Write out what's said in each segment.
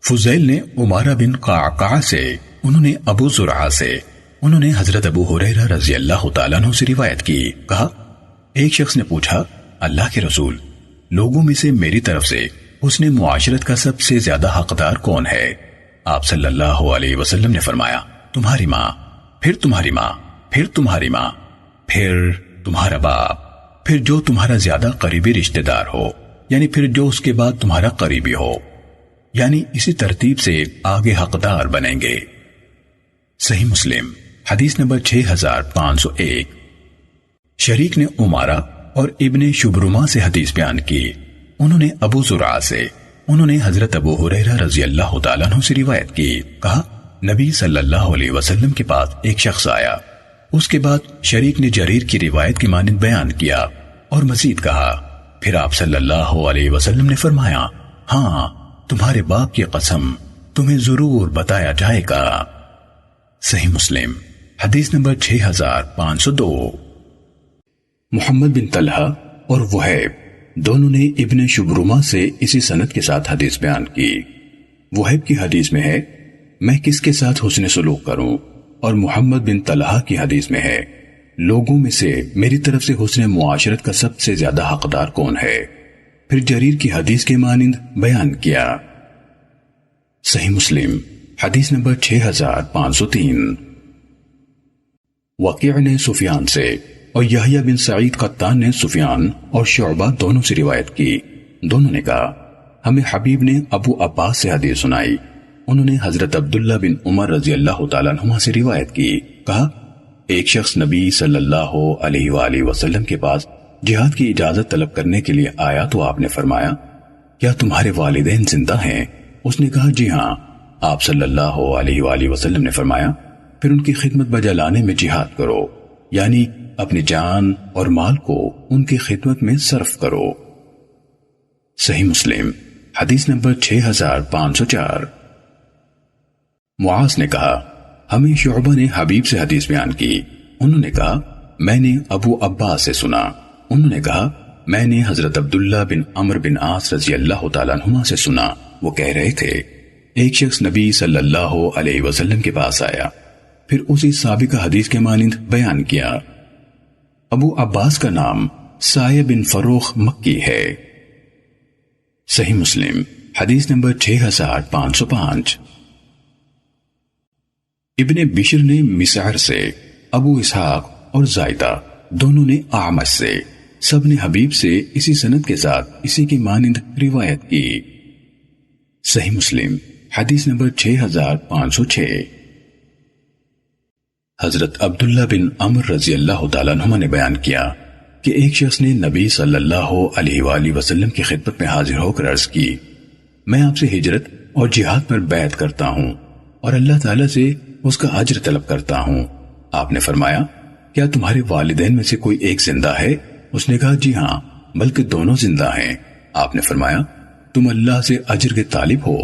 فضیل نے عمارہ بن قعقاع سے، انہوں نے ابو زرعہ سے، انہوں نے حضرت ابو ہریرہ رضی اللہ تعالیٰ عنہ سے روایت کی، کہا ایک شخص نے پوچھا اللہ کے رسول، لوگوں میں سے میری طرف سے حسن معاشرت کا سب سے زیادہ حقدار کون ہے؟ آپ صلی اللہ علیہ وسلم نے فرمایا تمہاری ماں، پھر تمہاری ماں، پھر تمہاری ماں، پھر تمہارا باپ، پھر جو تمہارا زیادہ قریبی رشتہ دار ہو، یعنی پھر جو اس کے بعد تمہارا قریبی ہو، یعنی اسی ترتیب سے آگے حقدار بنیں گے۔ صحیح مسلم حدیث نمبر 6501۔ شریک نے عمارہ اور ابن شبرمہ سے حدیث بیان کی، انہوں نے ابو زرعہ سے، انہوں نے حضرت ابو ہریرہ رضی اللہ تعالیٰ عنہ سے روایت کی، کہا نبی صلی اللہ علیہ وسلم کے پاس ایک شخص آیا، اس کے بعد شریک نے جریر کی روایت کی مانند بیان کیا اور مزید کہا، پھر آپ صلی اللہ علیہ وسلم نے فرمایا ہاں تمہارے باپ کی قسم تمہیں ضرور بتایا جائے گا۔ صحیح مسلم حدیث نمبر 6502۔ محمد بن طلحہ اور وہیب دونوں نے ابن شبرمہ سے اسی سند کے ساتھ حدیث بیان کی۔ وہیب کی حدیث میں ہے میں کس کے ساتھ حسن سلوک کروں، اور محمد بن طلحہ کی حدیث میں ہے لوگوں میں سے میری طرف سے حسن معاشرت کا سب سے زیادہ حقدار کون ہے، پھر جریر کی حدیث کے مانند بیان کیا۔ صحیح مسلم حدیث نمبر 6503۔ وقیع نے سفیان سے اور یحییٰ بن سعید قطان نے سفیان اور شعبہ دونوں سے روایت کی، دونوں نے کہا ہمیں حبیب نے ابو عباس سے حدیث سنائی، انہوں نے حضرت عبداللہ بن عمر رضی اللہ تعالیٰ عنہما سے روایت کی، کہا ایک شخص نبی صلی اللہ علیہ وآلہ وسلم کے پاس جہاد کی اجازت طلب کرنے کے لیے آیا تو آپ نے فرمایا کیا تمہارے والدین زندہ ہیں؟ اس نے کہا جی ہاں۔ آپ صلی اللہ علیہ وآلہ وسلم نے فرمایا پھر ان کی خدمت بجا لانے میں جہاد کرو، یعنی اپنی جان اور مال کو ان کی خدمت میں صرف کرو۔ صحیح مسلم حدیث نمبر 6504۔ معاذ نے کہا ہمیں شعبہ نے حبیب سے حدیث بیان کی، انہوں نے کہا میں نے ابو عباس سے سنا، انہوں نے کہا میں نے حضرت عبداللہ بن عمر بن عاص رضی اللہ تعالیٰ عنہما سے سنا، وہ کہہ رہے تھے ایک شخص نبی صلی اللہ علیہ وسلم کے پاس آیا، پھر اسی سابقہ حدیث کے مانند بیان کیا۔ ابو عباس کا نام سایہ بن فروخ مکی ہے۔ صحیح مسلم حدیث نمبر 6505۔ ابن بشر نے مسعر سے، ابو اسحاق اور زائدہ دونوں نے اعمش سے، سب نے حبیب سے اسی سند کے ساتھ اسی کی مانند روایت کی۔ صحیح مسلم حدیث نمبر 6506۔ حضرت عبداللہ بن عمر رضی اللہ تعالیٰ عنہما نے بیان کیا کہ ایک شخص نے نبی صلی اللہ علیہ وآلہ وسلم کی خدمت میں حاضر ہو کر عرض کی میں آپ سے ہجرت اور جہاد پر بیعت کرتا ہوں اور اللہ تعالیٰ سے اس کا اجر طلب کرتا ہوں۔ آپ نے فرمایا کیا تمہارے والدین میں سے کوئی ایک زندہ ہے؟ اس نے کہا جی ہاں بلکہ دونوں زندہ ہیں۔ آپ نے فرمایا تم اللہ سے اجر کے طالب ہو؟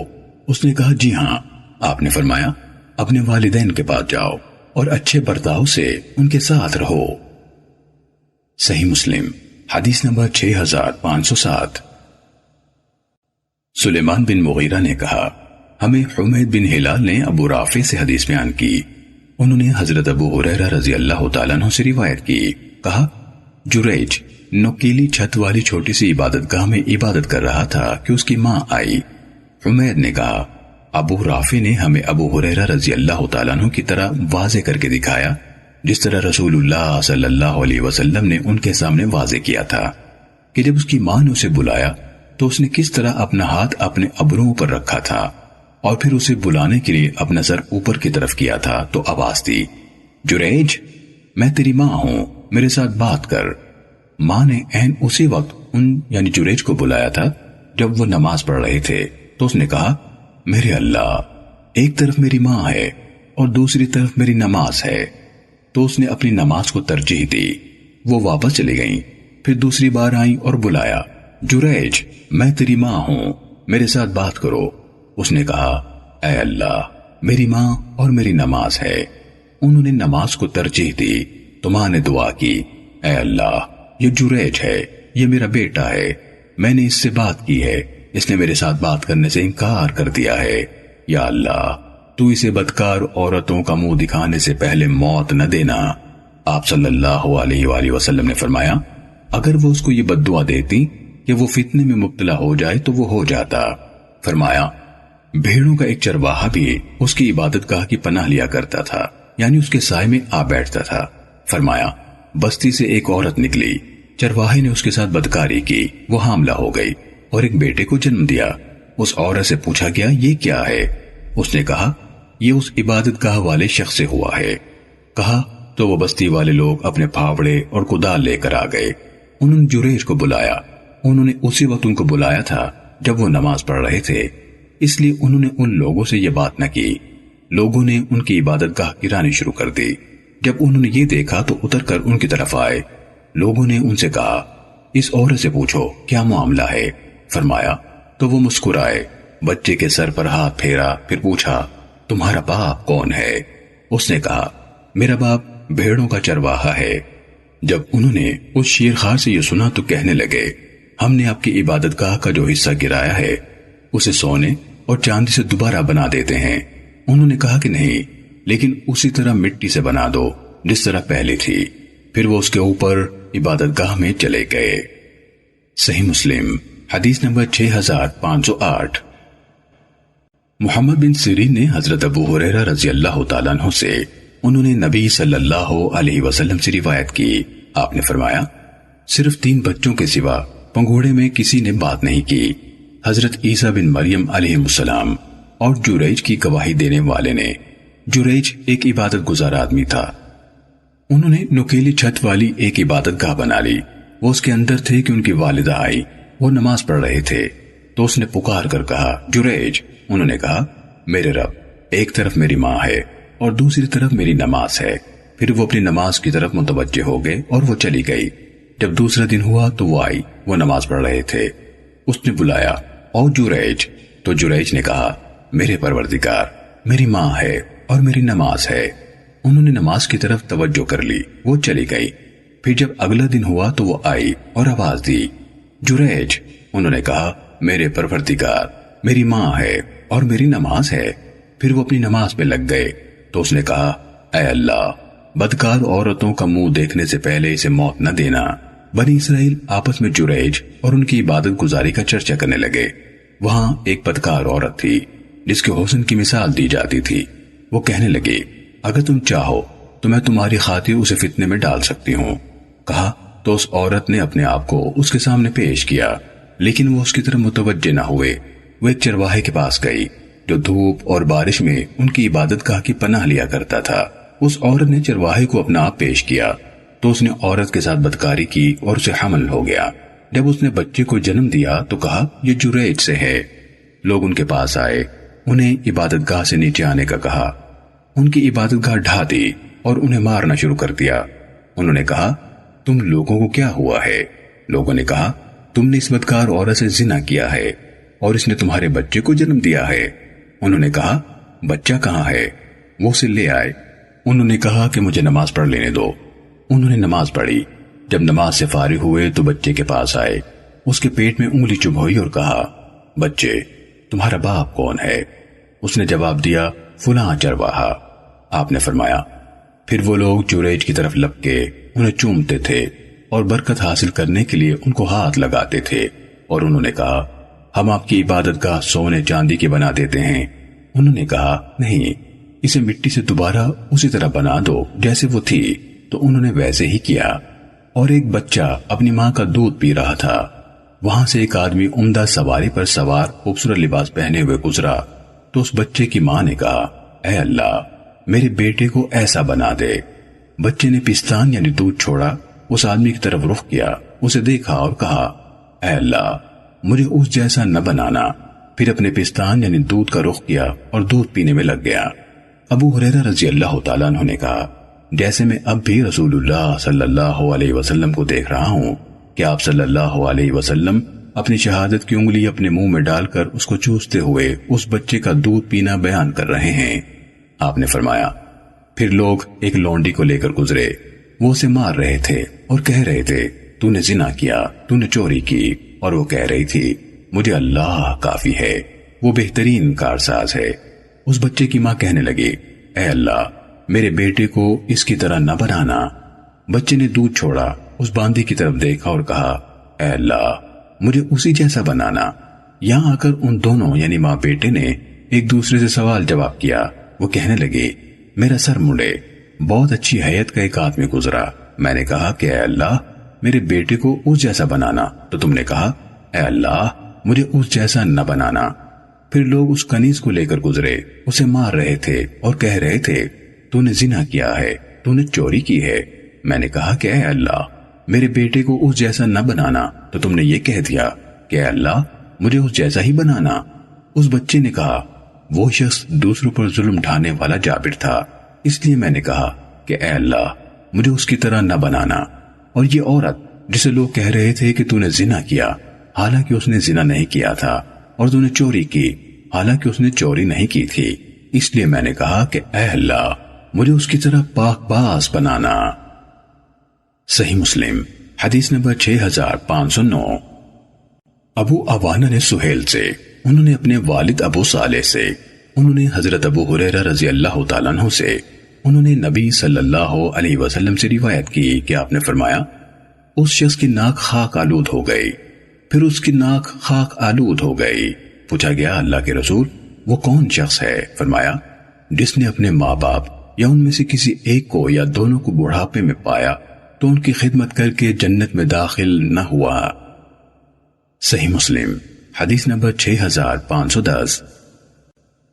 اس نے کہا جی ہاں۔ آپ نے فرمایا اپنے والدین کے پاس جاؤ اور اچھے برتاؤ سے ان کے ساتھ رہو۔ صحیح مسلم حدیث نمبر 6507۔ سلیمان بن مغیرہ نے کہا ہمیں حمید بن ہلال نے ابو رافع سے حدیث بیان کی، انہوں نے حضرت ابو ہریرہ رضی اللہ تعالیٰ عنہ سے روایت کی، کہا جریج نوکیلی چھت والی چھوٹی سی عبادت گاہ میں عبادت کر رہا تھا کہ اس کی ماں آئی۔ حمید نے کہا ابو رافع نے ہمیں ابو ہریرہ رضی اللہ تعالیٰ عنہ کی طرح واضح کر کے دکھایا جس طرح رسول اللہ صلی اللہ علیہ وسلم نے ان کے سامنے واضح کیا تھا کہ جب اس کی ماں نے اسے بلایا تو اس نے کس طرح اپنا ہاتھ اپنے ابروؤں پر رکھا تھا اور پھر اسے بلانے کے لیے اپنا سر اوپر کی طرف کیا تھا تو آواز دی جریج میں تیری ماں ہوں، میرے ساتھ بات کر۔ ماں نے عین اسی وقت ان یعنی جریج کو بلایا تھا جب وہ نماز پڑھ رہے تھے تو اس نے کہا میرے اللہ، ایک طرف میری ماں ہے اور دوسری طرف میری نماز ہے، تو اس نے اپنی نماز کو ترجیح دی۔ وہ واپس چلی گئیں، پھر دوسری بار آئیں اور بلایا جریج میں تیری ماں ہوں، میرے ساتھ بات کرو۔ اس نے کہا اے اللہ، میری ماں اور میری نماز ہے۔ انہوں نے نماز کو ترجیح دی تو ماں نے دعا کی اے اللہ، یہ جریج ہے، یہ میرا بیٹا ہے، میں نے اس سے بات کی ہے اس نے میرے ساتھ بات کرنے سے انکار کر دیا ہے۔ یا اللہ، تو اسے بدکار عورتوں کا منہ دکھانے سے پہلے موت نہ دینا۔ آپ صلی اللہ علیہ وآلہ وسلم نے فرمایا، اگر وہ اس کو یہ بد دعا دیتی کہ وہ فتنے میں مبتلا ہو جائے تو وہ ہو جاتا۔ فرمایا، بھیڑوں کا ایک چرواہا بھی اس کی عبادت گاہ کی پناہ لیا کرتا تھا، یعنی اس کے سائے میں آ بیٹھتا تھا۔ فرمایا، بستی سے ایک عورت نکلی، چرواہے نے اس کے ساتھ بدکاری کی، وہ حاملہ ہو گئی اور ایک بیٹے کو جنم دیا۔ اس عورت سے پوچھا گیا، یہ کیا ہے؟ اس نے کہا، یہ اس عبادت گاہ والے شخص سے ہوا ہے۔ کہا تو وہ بستی والے لوگ اپنے پھاوڑے اور کدال لے کر آ گئے۔ انہوں نے جریج کو بلایا۔ انہوں نے اسی وقت ان کو بلایا تھا جب وہ نماز پڑھ رہے تھے، اس لیے انہوں نے ان لوگوں سے یہ بات نہ کی۔ لوگوں نے ان کی عبادت گاہ گرانی شروع کر دی۔ جب انہوں نے یہ دیکھا تو اتر کر ان کی طرف آئے۔ لوگوں نے ان سے کہا، اس عورت سے پوچھو کیا معاملہ ہے؟ فرمایا تو وہ مسکرائے، بچے کے سر پر ہاتھ پھیرا، پھر پوچھا، تمہارا باپ کون ہے؟ اس نے کہا، میرا باپ بھیڑوں کا چرواہا ہے۔ جب انہوں نے اس شیرخوار سے یہ سنا تو کہنے لگے، ہم نے آپ کی عبادت گاہ کا جو حصہ گرایا ہے اسے سونے اور چاندی سے دوبارہ بنا دیتے ہیں۔ انہوں نے کہا کہ نہیں، لیکن اسی طرح مٹی سے بنا دو جس طرح پہلے تھی۔ پھر وہ اس کے اوپر عبادت گاہ میں چلے گئے۔ صحیح مسلم حدیث نمبر 6508۔ محمد بن سیرین نے حضرت ابو ہریرہ رضی اللہ تعالیٰ عنہ سے انہوں نے نبی صلی اللہ علیہ وسلم سے روایت کی، آپ نے فرمایا، صرف 3 بچوں کے سوا پنگوڑے میں کسی نے بات نہیں کی، حضرت عیسیٰ بن مریم علیہ السلام اور جریج کی گواہی دینے والے نے۔ جریج ایک عبادت گزار آدمی تھا۔ انہوں نے نکیلی چھت والی ایک عبادت گاہ بنا لی۔ وہ اس کے اندر تھے کہ ان کی والدہ آئی، وہ نماز پڑھ رہے تھے تو اس نے پکار کر کہا، جریج۔ انہوں نے کہا، میرے رب، ایک طرف میری ماں ہے اور دوسری طرف میری نماز ہے۔ پھر وہ اپنی نماز کی طرف متوجہ ہو گئے اور وہ چلی گئی۔ جب دوسرا دن ہوا تو وہ آئی، وہ نماز پڑھ رہے تھے۔ اس نے بلایا، او جریج۔ تو جریج نے کہا، میرے پروردگار، میری ماں ہے اور میری نماز ہے۔ انہوں نے نماز کی طرف توجہ کر لی، وہ چلی گئی۔ پھر جب اگلا دن ہوا تو وہ آئی اور آواز دی، جریج۔ انہوں نے کہا، میرے پروردگار، میری ماں ہے اور میری نماز ہے۔ پھر وہ اپنی نماز پہ لگ گئے تو اس نے کہا، اے اللہ، بدکار عورتوں کا منہ دیکھنے سے پہلے اسے موت نہ دینا۔ بنی اسرائیل آپس میں جریج اور ان کی عبادت گزاری کا چرچا کرنے لگے۔ وہاں ایک بدکار عورت تھی جس کے حسن کی مثال دی جاتی تھی۔ وہ کہنے لگے، اگر تم چاہو تو میں تمہاری خاطر اسے فتنے میں ڈال سکتی ہوں۔ کہا تو اس عورت نے اپنے آپ کو اس کے سامنے پیش کیا، لیکن وہ اس کی طرف متوجہ نہ ہوئے۔ وہ ایک چرواہے کے پاس گئی جو دھوپ اور بارش میں ان کی عبادت گاہ کی پناہ لیا کرتا تھا۔ اس عورت نے چرواہے کو اپنا آپ پیش کیا تو اس نے عورت کے ساتھ بدکاری کی اور اسے حمل ہو گیا۔ جب اس نے بچے کو جنم دیا تو کہا، یہ جریج سے ہے۔ لوگ ان کے پاس آئے، انہیں عبادت گاہ سے نیچے آنے کا کہا۔ ان کی عبادت گاہ ڈھا دی اور انہیں مارنا شروع کر دیا۔ انہوں نے کہا، تم لوگوں کو کیا ہوا ہے؟ لوگوں نے کہا، تم نے اس بدکار عورت سے زنا کیا ہے اور اس نے تمہارے بچے کو جنم دیا ہے۔ انہوں نے کہا، بچہ کہاں ہے؟ وہ اسے لے آئے۔ انہوں نے کہا کہ مجھے نماز پڑھ لینے دو۔ انہوں نے نماز پڑھی۔ جب نماز سے فارغ ہوئے تو بچے کے پاس آئے، اس کے پیٹ میں انگلی چبھوئی اور کہا، بچے، تمہارا باپ کون ہے؟ اس نے جواب دیا، فلاں چرواہا۔ آپ نے فرمایا، پھر وہ لوگ جریج کی طرف لپ کے انہیں چومتے تھے اور برکت حاصل کرنے کے لیے ان کو ہاتھ لگاتے تھے، اور انہوں نے کہا، ہم آپ کی عبادت گاہ سونے چاندی کی بنا دیتے ہیں۔ انہوں نے کہا، نہیں، اسے مٹی سے دوبارہ اسی طرح بنا دو جیسے وہ تھی۔ تو انہوں نے ویسے ہی کیا، اور ایک بچہ اپنی ماں کا دودھ پی رہا تھا۔ وہاں سے ایک آدمی عمدہ سواری پر سوار خوبصورت لباس پہنے ہوئے گزرا تو اس بچے کی ماں نے کہا، اے اللہ، میرے بیٹے کو ایسا بنا دے۔ بچے نے پستان یعنی دودھ چھوڑا، اس آدمی کی طرف رخ کیا، اسے دیکھا اور کہا، اے اللہ، مجھے اس جیسا نہ بنانا۔ پھر اپنے پستان یعنی دودھ کا رخ کیا اور دودھ پینے میں لگ گیا۔ ابو ہریرہ رضی اللہ تعالیٰ عنہ نے کہا، جیسے میں اب بھی رسول اللہ صلی اللہ علیہ وسلم کو دیکھ رہا ہوں کہ آپ صلی اللہ علیہ وسلم اپنی شہادت کی انگلی اپنے منہ میں ڈال کر اس کو چوستے ہوئے اس بچے کا دودھ پینا بیان کر رہے ہیں۔ آپ نے فرمایا، پھر لوگ ایک لونڈی کو لے کر گزرے، وہ اسے مار رہے تھے اور کہہ رہے تھے، تو نے زنا کیا، تو نے چوری کی، اور وہ کہہ رہی تھی، مجھے اللہ کافی ہے، وہ بہترین کارساز ہے۔ اس بچے کی ماں کہنے لگی، اے اللہ میرے بیٹے کو اس کی طرح نہ بنانا۔ بچے نے دودھ چھوڑا، اس باندی کی طرف دیکھا اور کہا، اے اللہ مجھے اسی جیسا بنانا۔ یہاں آ کر ان دونوں یعنی ماں بیٹے نے ایک دوسرے سے سوال جواب کیا۔ وہ کہنے لگے، میرا سر مڑے۔ بہت اچھی حیت کا ایک آدمی گزرا، میں نے کہا کہ اے اللہ میرے بیٹے کو اس جیسا بنانا، تو تم نے کہا اے اللہ مجھے اس جیسا نہ بنانا۔ پھر لوگ اس کنیز کو لے کر گزرے، اسے مار رہے تھے اور کہہ رہے تھے، تو نے زنا کیا ہے، تو نے چوری کی ہے۔ میں نے کہا کہ اے اللہ میرے بیٹے کو اس جیسا نہ بنانا، تو تم نے یہ کہہ دیا کہ اے اللہ مجھے اس جیسا ہی بنانا۔ اس بچے نے کہا، وہ شخص دوسروں پر ظلم ڈھانے والا جابر تھا، اس لیے میں نے کہا کہ اے اللہ مجھے اس کی طرح نہ بنانا۔ اور یہ عورت جسے لوگ کہہ رہے تھے کہ تو نے زنا کیا، حالانکہ اس نے زنا نہیں کیا تھا، اور تو نے چوری کی، حالانکہ اس نے چوری نہیں کی تھی، اس لیے میں نے کہا کہ اے اللہ مجھے اس کی طرح پاک باز بنانا۔ صحیح مسلم حدیث نمبر 6509۔ ابو عوانہ نے سہیل سے، انہوں نے اپنے والد ابو صالح سے، انہوں نے حضرت ابو ہریرہ رضی اللہ تعالیٰ عنہ سے، انہوں نے نبی صلی اللہ علیہ وسلم سے روایت کی کہ آپ نے فرمایا، اس شخص کی ناک خاک آلود ہو گئی، پھر اس کی ناک خاک آلود ہو گئی۔ پوچھا گیا، اللہ کے رسول وہ کون شخص ہے؟ فرمایا، جس نے اپنے ماں باپ یا ان میں سے کسی ایک کو یا دونوں کو بڑھاپے میں پایا تو ان کی خدمت کر کے جنت میں داخل نہ ہوا۔ صحیح مسلم حدیث نمبر 6510۔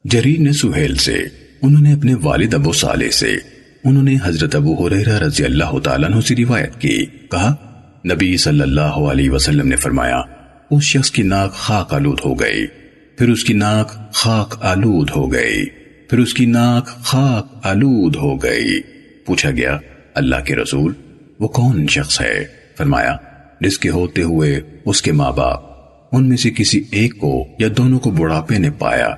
جریر نے سہیل سے، انہوں نے اپنے والد ابو صالح سے، انہوں نے حضرت ابو ہریرہ رضی اللہ تعالیٰ عنہ سے روایت کی، کہا نبی صلی اللہ علیہ وسلم نے فرمایا، اس شخص کی ناک خاک آلود ہو گئی، پھر اس کی ناک خاک آلود ہو گئی، پھر اس کی ناک خاک آلود ہو گئی۔ پوچھا گیا، اللہ کے رسول وہ کون شخص ہے؟ فرمایا، جس کے ہوتے ہوئے اس کے ماں باپ ان میں سے کسی ایک کو یا دونوں کو بڑھاپے نے پایا،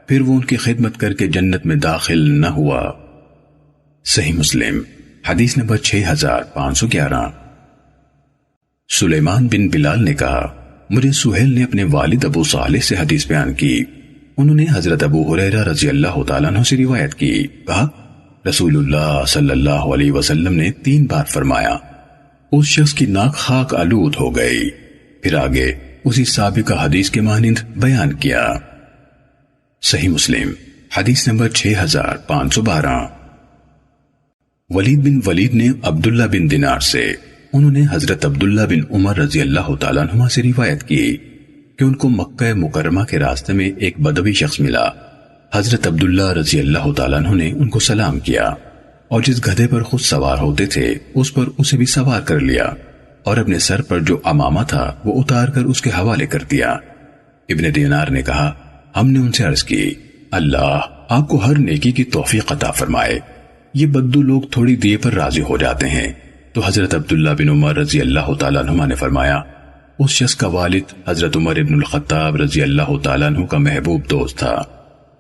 پھر وہ ان کی خدمت کر کے جنت میں داخل نہ ہوا۔ صحیح مسلم حدیث نمبر 6511۔ سلیمان بن بلال نے کہا، مجھے سہیل نے اپنے والد ابو صالح سے حدیث بیان کی، انہوں نے حضرت ابو ہریرہ رضی اللہ تعالیٰ عنہ سے روایت کی، کہا رسول اللہ صلی اللہ علیہ وسلم نے 3 بار فرمایا، اس شخص کی ناک خاک آلود ہو گئی، پھر آگے اسی سابقہ حدیث کے مانند بیان کیا۔ صحیح مسلم حدیث نمبر 6512۔ ولید بن ولید نے عبداللہ بن دینار سے، انہوں نے حضرت عبداللہ بن عمر رضی اللہ تعالیٰ عنہما سے روایت کی کہ ان کو مکہ مکرمہ کے راستے میں ایک بدوی شخص ملا۔ حضرت عبداللہ رضی اللہ تعالیٰ عنہ نے ان کو سلام کیا، اور جس گدھے پر خود سوار ہوتے تھے اس پر اسے بھی سوار کر لیا، اور اپنے سر پر جو عمامہ تھا وہ اتار کر اس کے حوالے کر دیا۔ ابن دینار نے کہا، ہم نے ان سے عرض کی، اللہ آپ کو ہر نیکی کی توفیق عطا فرمائے، یہ بدو لوگ تھوڑی دیے پر راضی ہو جاتے ہیں۔ تو حضرت عبداللہ بن عمر رضی اللہ تعالیٰ عنہ نے فرمایا، اس شخص کا والد حضرت عمر ابن الخطاب رضی اللہ تعالیٰ عنہ کا محبوب دوست تھا،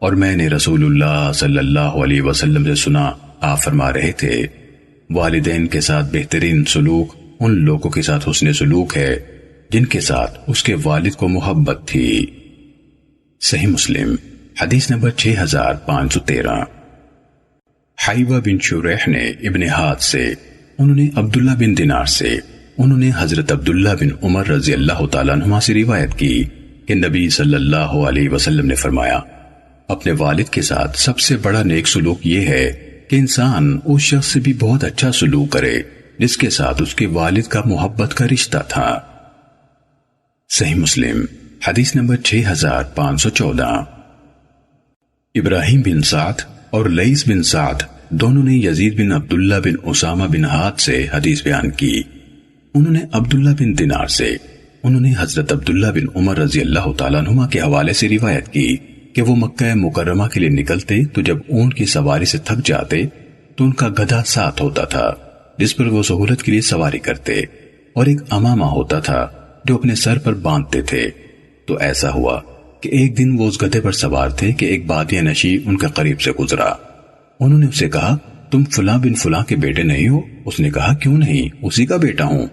اور میں نے رسول اللہ صلی اللہ علیہ وسلم سے سنا، آپ فرما رہے تھے، والدین کے ساتھ بہترین سلوک ان لوگوں کے ساتھ حسن سلوک ہے جن کے ساتھ اس کے والد کو محبت تھی۔ صحیح مسلم حدیث نمبر 6513۔ حیوہ بن شریح نے ابن ہاد سے، انہوں نے عبداللہ بن دینار سے، انہوں نے حضرت عبداللہ بن عمر رضی اللہ تعالیٰ عنہما سے روایت کی کہ نبی صلی اللہ علیہ وسلم نے فرمایا، اپنے والد کے ساتھ سب سے بڑا نیک سلوک یہ ہے کہ انسان اس شخص سے بھی بہت اچھا سلوک کرے جس کے ساتھ اس کے والد کا محبت کا رشتہ تھا۔ صحیح مسلم حدیث نمبر 6514۔ ابراہیم بن سعد اور لیث بن سعد دونوں نے یزید بن عبداللہ بن اسامہ بن ہاد سے حدیث بیان کی، انہوں نے عبداللہ بن دینار سے، انہوں نے حضرت عبداللہ بن عمر رضی اللہ تعالیٰ عنہما کے حوالے سے روایت کی کہ وہ مکہ مکرمہ کے لیے نکلتے تو جب اونٹ کی سواری سے تھک جاتے تو ان کا گدھا ساتھ ہوتا تھا جس پر وہ سہولت کے لیے سواری کرتے، اور ایک امامہ ہوتا تھا جو اپنے سر پر باندھتے تھے۔ تو ایسا ہوا کہ ایک دن وہ اس گدھے پر سوار تھے کہ ایک بادیہ نشی ان کے قریب سے گزرا۔ انہوں نے اسے کہا، تم فلاں بن فلاں کے بیٹے نہیں ہو؟ اس نے کہا، کیوں نہیں، اسی کا بیٹا ہوں۔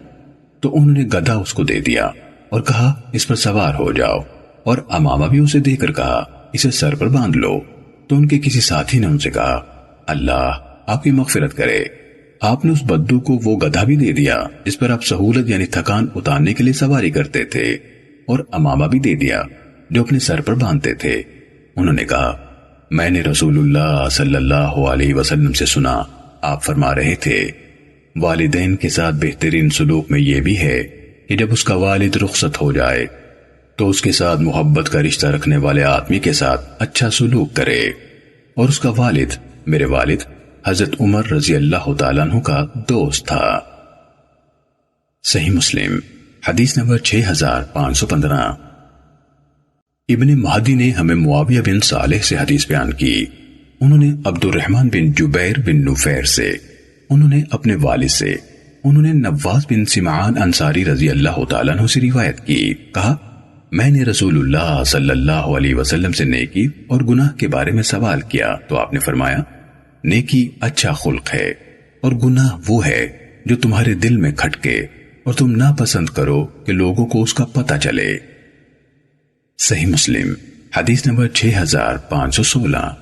تو انہوں نے گدھا اس کو دے دیا اور کہا، اس پر سوار ہو جاؤ۔ اور امامہ بھی اسے دیکھ کر کہا اسے سر پر باندھ لو۔ تو ان کے کسی ساتھی نے ان سے کہا اللہ آپ کی مغفرت کرے، آپ نے اس بدو کو وہ گدھا بھی دے دیا جس پر آپ سہولت یعنی تھکان اتارنے کے لیے سواری کرتے تھے، اور امامہ بھی دے دیا جو اپنے سر پر باندھتے تھے۔ انہوں نے کہا میں نے رسول اللہ صلی اللہ علیہ وسلم سے سنا، آپ فرما رہے تھے والدین کے ساتھ بہترین سلوک میں یہ بھی ہے کہ جب اس کا والد رخصت ہو جائے تو اس کے ساتھ محبت کا رشتہ رکھنے والے آدمی کے ساتھ اچھا سلوک کرے، اور اس کا والد میرے والد حضرت عمر رضی اللہ تعالیٰ عنہ کا دوست تھا۔ صحیح مسلم حدیث نمبر 6515۔ ابن مہدی نے ہمیں معاویہ بن صالح سے حدیث بیان کی، انہوں نے عبد الرحمن بن جبیر بن نفیر سے، انہوں نے اپنے والد سے، انہوں نے نواس بن سمعان انصاری رضی اللہ تعالیٰ عنہ سے روایت کی، کہا میں نے رسول اللہ صلی اللہ علیہ وسلم سے نیکی اور گناہ کے بارے میں سوال کیا تو آپ نے فرمایا نیکی اچھا خلق ہے اور گناہ وہ ہے جو تمہارے دل میں کھٹکے اور تم ناپسند کرو کہ لوگوں کو اس کا پتہ چلے۔ صحیح مسلم حدیث نمبر 6516۔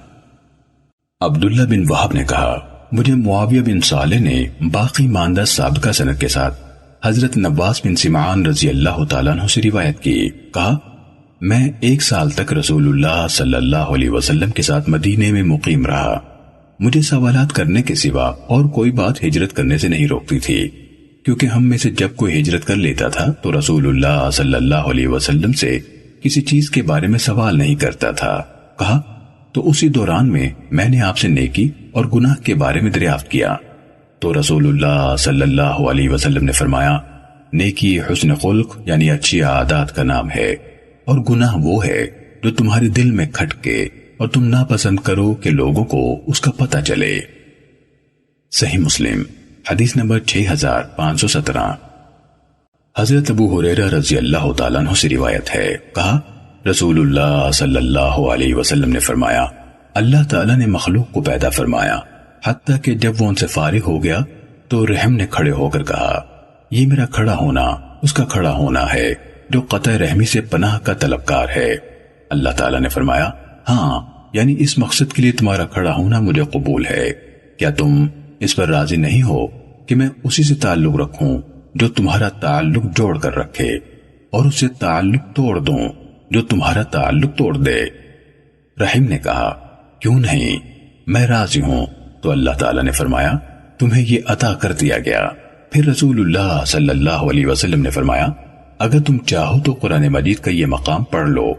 عبداللہ بن وہب نے کہا مجھے معاویہ بن صالح نے باقی ماندہ سابقہ سند کے ساتھ حضرت نواس بن سمعان رضی اللہ تعالیٰ عنہ سے روایت کی، کہا میں 1 سال تک رسول اللہ صلی اللہ علیہ وسلم کے ساتھ مدینے میں مقیم رہا، مجھے سوالات کرنے کے سوا اور کوئی بات ہجرت کرنے سے نہیں روکتی تھی، کیونکہ ہم میں سے جب کوئی ہجرت کر لیتا تھا تو رسول اللہ صلی اللہ علیہ وسلم سے کسی چیز کے بارے میں سوال نہیں کرتا تھا۔ کہا تو اسی دوران میں نے آپ سے نیکی اور گناہ کے بارے میں دریافت کیا تو رسول اللہ صلی اللہ علیہ وسلم نے فرمایا نیکی حسن خلق یعنی اچھی عادات کا نام ہے، اور گناہ وہ ہے جو تمہارے دل میں کھٹکے اور تم ناپسند کرو کہ لوگوں کو اس کا پتہ چلے۔ صحیح مسلم حدیث نمبر 6517۔ حضرت ابو ہریرہ رضی اللہ تعالیٰ عنہ سے روایت ہے، کہا رسول اللہ صلی اللہ علیہ وسلم نے فرمایا اللہ تعالیٰ نے مخلوق کو پیدا فرمایا حتیٰ کہ جب وہ ان سے فارغ ہو گیا تو رحم نے کھڑے ہو کر کہا یہ میرا کھڑا ہونا اس کا کھڑا ہونا ہے جو قطع رحمی سے پناہ کا طلبکار ہے۔ اللہ تعالیٰ نے فرمایا ہاں یعنی اس مقصد کے لیے تمہارا کھڑا ہونا مجھے قبول ہے، کیا تم اس پر راضی نہیں ہو کہ میں اسی سے تعلق رکھوں جو تمہارا تعلق جوڑ کر رکھے اور اس سے تعلق توڑ دوں جو تمہارا تعلق توڑ دے؟ رحیم نے کہا کیوں نہیں، میں راضی ہوں۔ تو اللہ تعالیٰ نے فرمایا تمہیں یہ عطا کر دیا گیا۔ پھر رسول اللہ صلی اللہ علیہ وسلم نے فرمایا اگر تم چاہو تو قرآن مجید کا یہ مقام پڑھ لو،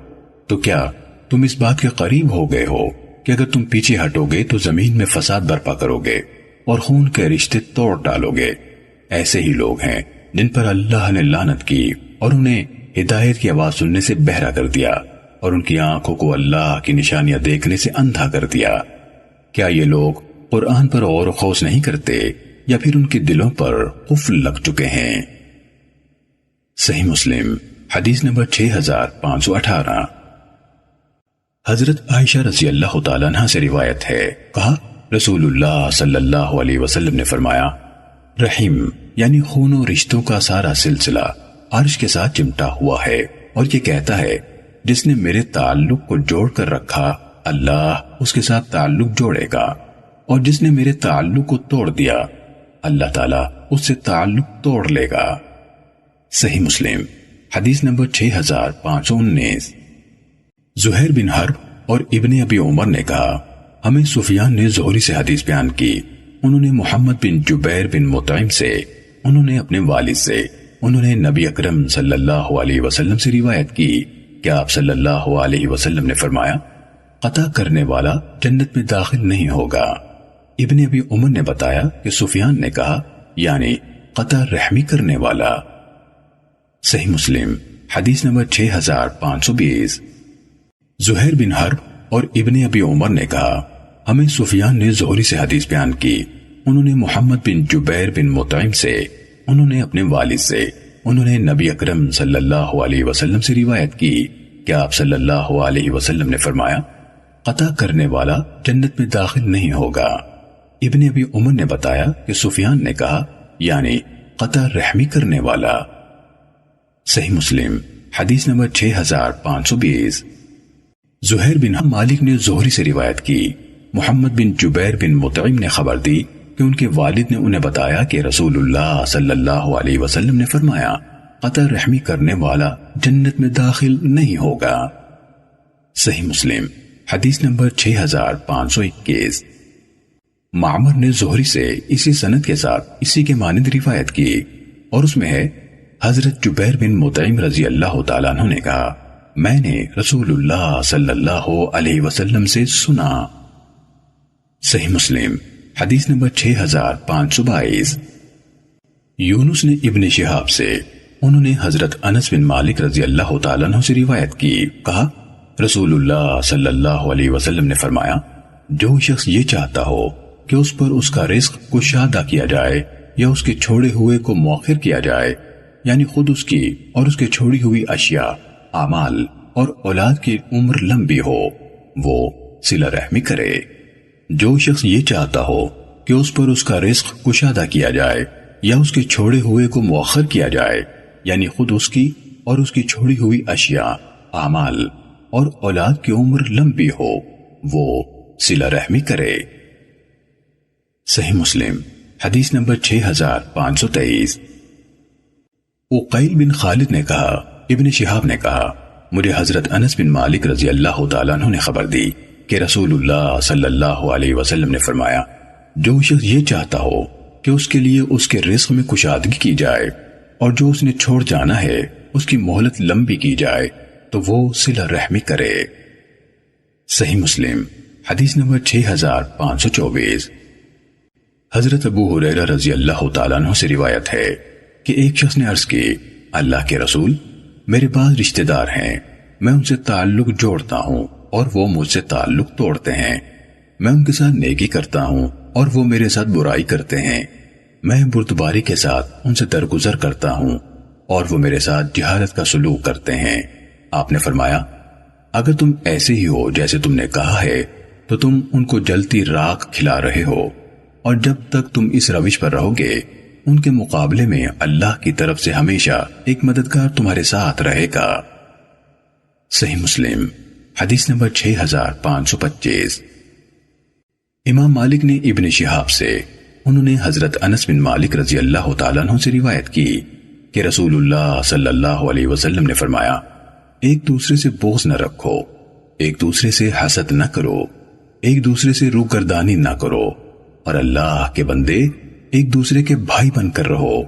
تو کیا تم اس بات کے قریب ہو گئے ہو کہ اگر تم پیچھے ہٹو گے تو زمین میں فساد برپا کرو گے اور خون کے رشتے توڑ ڈالو گے؟ ایسے ہی لوگ ہیں جن پر اللہ نے لعنت کی اور انہیں ہدایت کی آواز سننے سے بہرا کر دیا اور ان کی آنکھوں کو اللہ کی نشانیاں دیکھنے سے اندھا کر دیا۔ کیا یہ لوگ قرآن پر غور و خوض نہیں کرتے یا پھر ان کے دلوں پر قفل لگ چکے ہیں؟ صحیح مسلم حدیث نمبر 6518۔ حضرت عائشہ رضی اللہ تعالیٰ عنہ سے روایت ہے، کہا رسول اللہ صلی اللہ علیہ وسلم نے فرمایا رحیم یعنی خون و رشتوں کا سارا سلسلہ عرش کے ساتھ چمٹا ہوا ہے اور یہ کہتا ہے جس نے میرے تعلق کو جوڑ کر رکھا اللہ اس کے ساتھ تعلق جوڑے گا، اور جس نے میرے تعلق کو توڑ دیا اللہ تعالیٰ اس سے تعلق توڑ لے گا۔ صحیح مسلم حدیث نمبر 6519۔ زہیر بن حرب اور ابن ابی عمر نے کہا ہمیں سفیان نے زہری سے حدیث بیان کی، انہوں نے محمد بن جبیر بن مطعم سے، انہوں نے اپنے والد سے، انہوں نے نبی اکرم صلی اللہ علیہ وسلم سے روایت کی کہ آپ صلی اللہ علیہ وسلم نے فرمایا قطع کرنے والا جنت میں داخل نہیں ہوگا۔ ابن ابی عمر نے بتایا کہ سفیان نے کہا یعنی قطع رحمی کرنے والا۔ صحیح مسلم حدیث نمبر 6520۔ زہیر بن حرب اور ابن ابی عمر نے کہا ہمیں سفیان نے زہری سے حدیث بیان کی، انہوں نے محمد بن جبیر بن مطعم سے، انہوں نے اپنے والد سے، انہوں نے نبی اکرم صلی اللہ علیہ وسلم سے روایت کی کہ آپ صلی اللہ علیہ وسلم نے فرمایا قطع کرنے والا جنت میں داخل نہیں ہوگا۔ ابن ابی عمر نے بتایا کہ سفیان نے کہا یعنی قطع رحمی کرنے والا۔ صحیح مسلم حدیث نمبر 6520۔ زہیر بن مالک نے زہری سے روایت کی، محمد بن جبیر بن مطعم نے خبر دی کہ ان کے والد نے انہیں بتایا کہ رسول اللہ صلی اللہ علیہ وسلم نے فرمایا، قطع رحمی کرنے والا جنت میں داخل نہیں ہوگا۔ صحیح مسلم حدیث نمبر 6521۔ معمر نے زہری سے اسی سند کے ساتھ اسی کے مانند روایت کی، اور اس میں ہے حضرت جبیر بن مطعم رضی اللہ تعالیٰ عنہ نے کہا، میں نے رسول اللہ صلی اللہ علیہ وسلم سے سنا۔ صحیح مسلم حدیث نمبر 6522۔ یونس نے ابن شہاب سے، انہوں نے حضرت انس بن مالک رضی اللہ تعالیٰ عنہ سے روایت کی، کہا رسول اللہ صلی اللہ علیہ وسلم نے فرمایا، جو شخص یہ چاہتا ہو کہ اس پر اس کا رزق کشادہ کیا جائے یا اس کے چھوڑے ہوئے کو مؤخر کیا جائے، یعنی خود اس کی اور اس کے چھوڑی ہوئی اشیاء، اعمال اور اولاد کی عمر لمبی ہو، وہ صلہ رحمی کرے۔ جو شخص یہ چاہتا ہو کہ اس پر اس کا رزق کشادہ کیا جائے یا اس کے چھوڑے ہوئے کو مؤخر کیا جائے، یعنی خود اس کی اور اس کی چھوڑی ہوئی اشیاء، اعمال اور اولاد کی عمر لمبی ہو، وہ صلہ رحمی کرے۔ صحیح مسلم حدیث نمبر 6523۔ عقیل بن خالد نے کہا، ابن شہاب نے کہا، مجھے حضرت انس بن مالک رضی اللہ تعالیٰ عنہ نے خبر دی کہ رسول اللہ صلی اللہ علیہ وسلم نے فرمایا، جو شخص یہ چاہتا ہو کہ اس کے لیے اس کے رزق میں کشادگی کی جائے اور جو اس نے چھوڑ جانا ہے اس کی مہلت لمبی کی جائے تو وہ صلہ رحمی کرے۔ صحیح مسلم حدیث نمبر 6524۔ حضرت ابو ہریرہ رضی اللہ تعالیٰ عنہ سے روایت ہے کہ ایک شخص نے عرض کی، اللہ کے رسول، میرے بعض رشتہ دار ہیں، میں ان سے تعلق جوڑتا ہوں اور وہ مجھ سے تعلق توڑتے ہیں، میں ان کے ساتھ نیکی کرتا ہوں اور وہ میرے ساتھ برائی کرتے ہیں، میں بردباری کے ساتھ ان سے درگزر کرتا ہوں اور وہ میرے ساتھ جہالت کا سلوک کرتے ہیں۔ آپ نے فرمایا، اگر تم ایسے ہی ہو جیسے تم نے کہا ہے تو تم ان کو جلتی راکھ کھلا رہے ہو، اور جب تک تم اس روش پر رہو گے ان کے مقابلے میں اللہ کی طرف سے ہمیشہ ایک مددگار تمہارے ساتھ رہے گا۔ صحیح مسلم حدیث نمبر 6525۔ امام مالک نے ابن شہاب سے، انہوں نے حضرت انس بن مالک رضی اللہ تعالیٰ عنہ سے روایت کی کہ رسول اللہ صلی اللہ علیہ وسلم نے فرمایا، ایک دوسرے سے بغض نہ رکھو، ایک دوسرے سے حسد نہ کرو، ایک دوسرے سے روگردانی نہ کرو، اور اللہ کے بندے ایک دوسرے کے بھائی بن کر رہو۔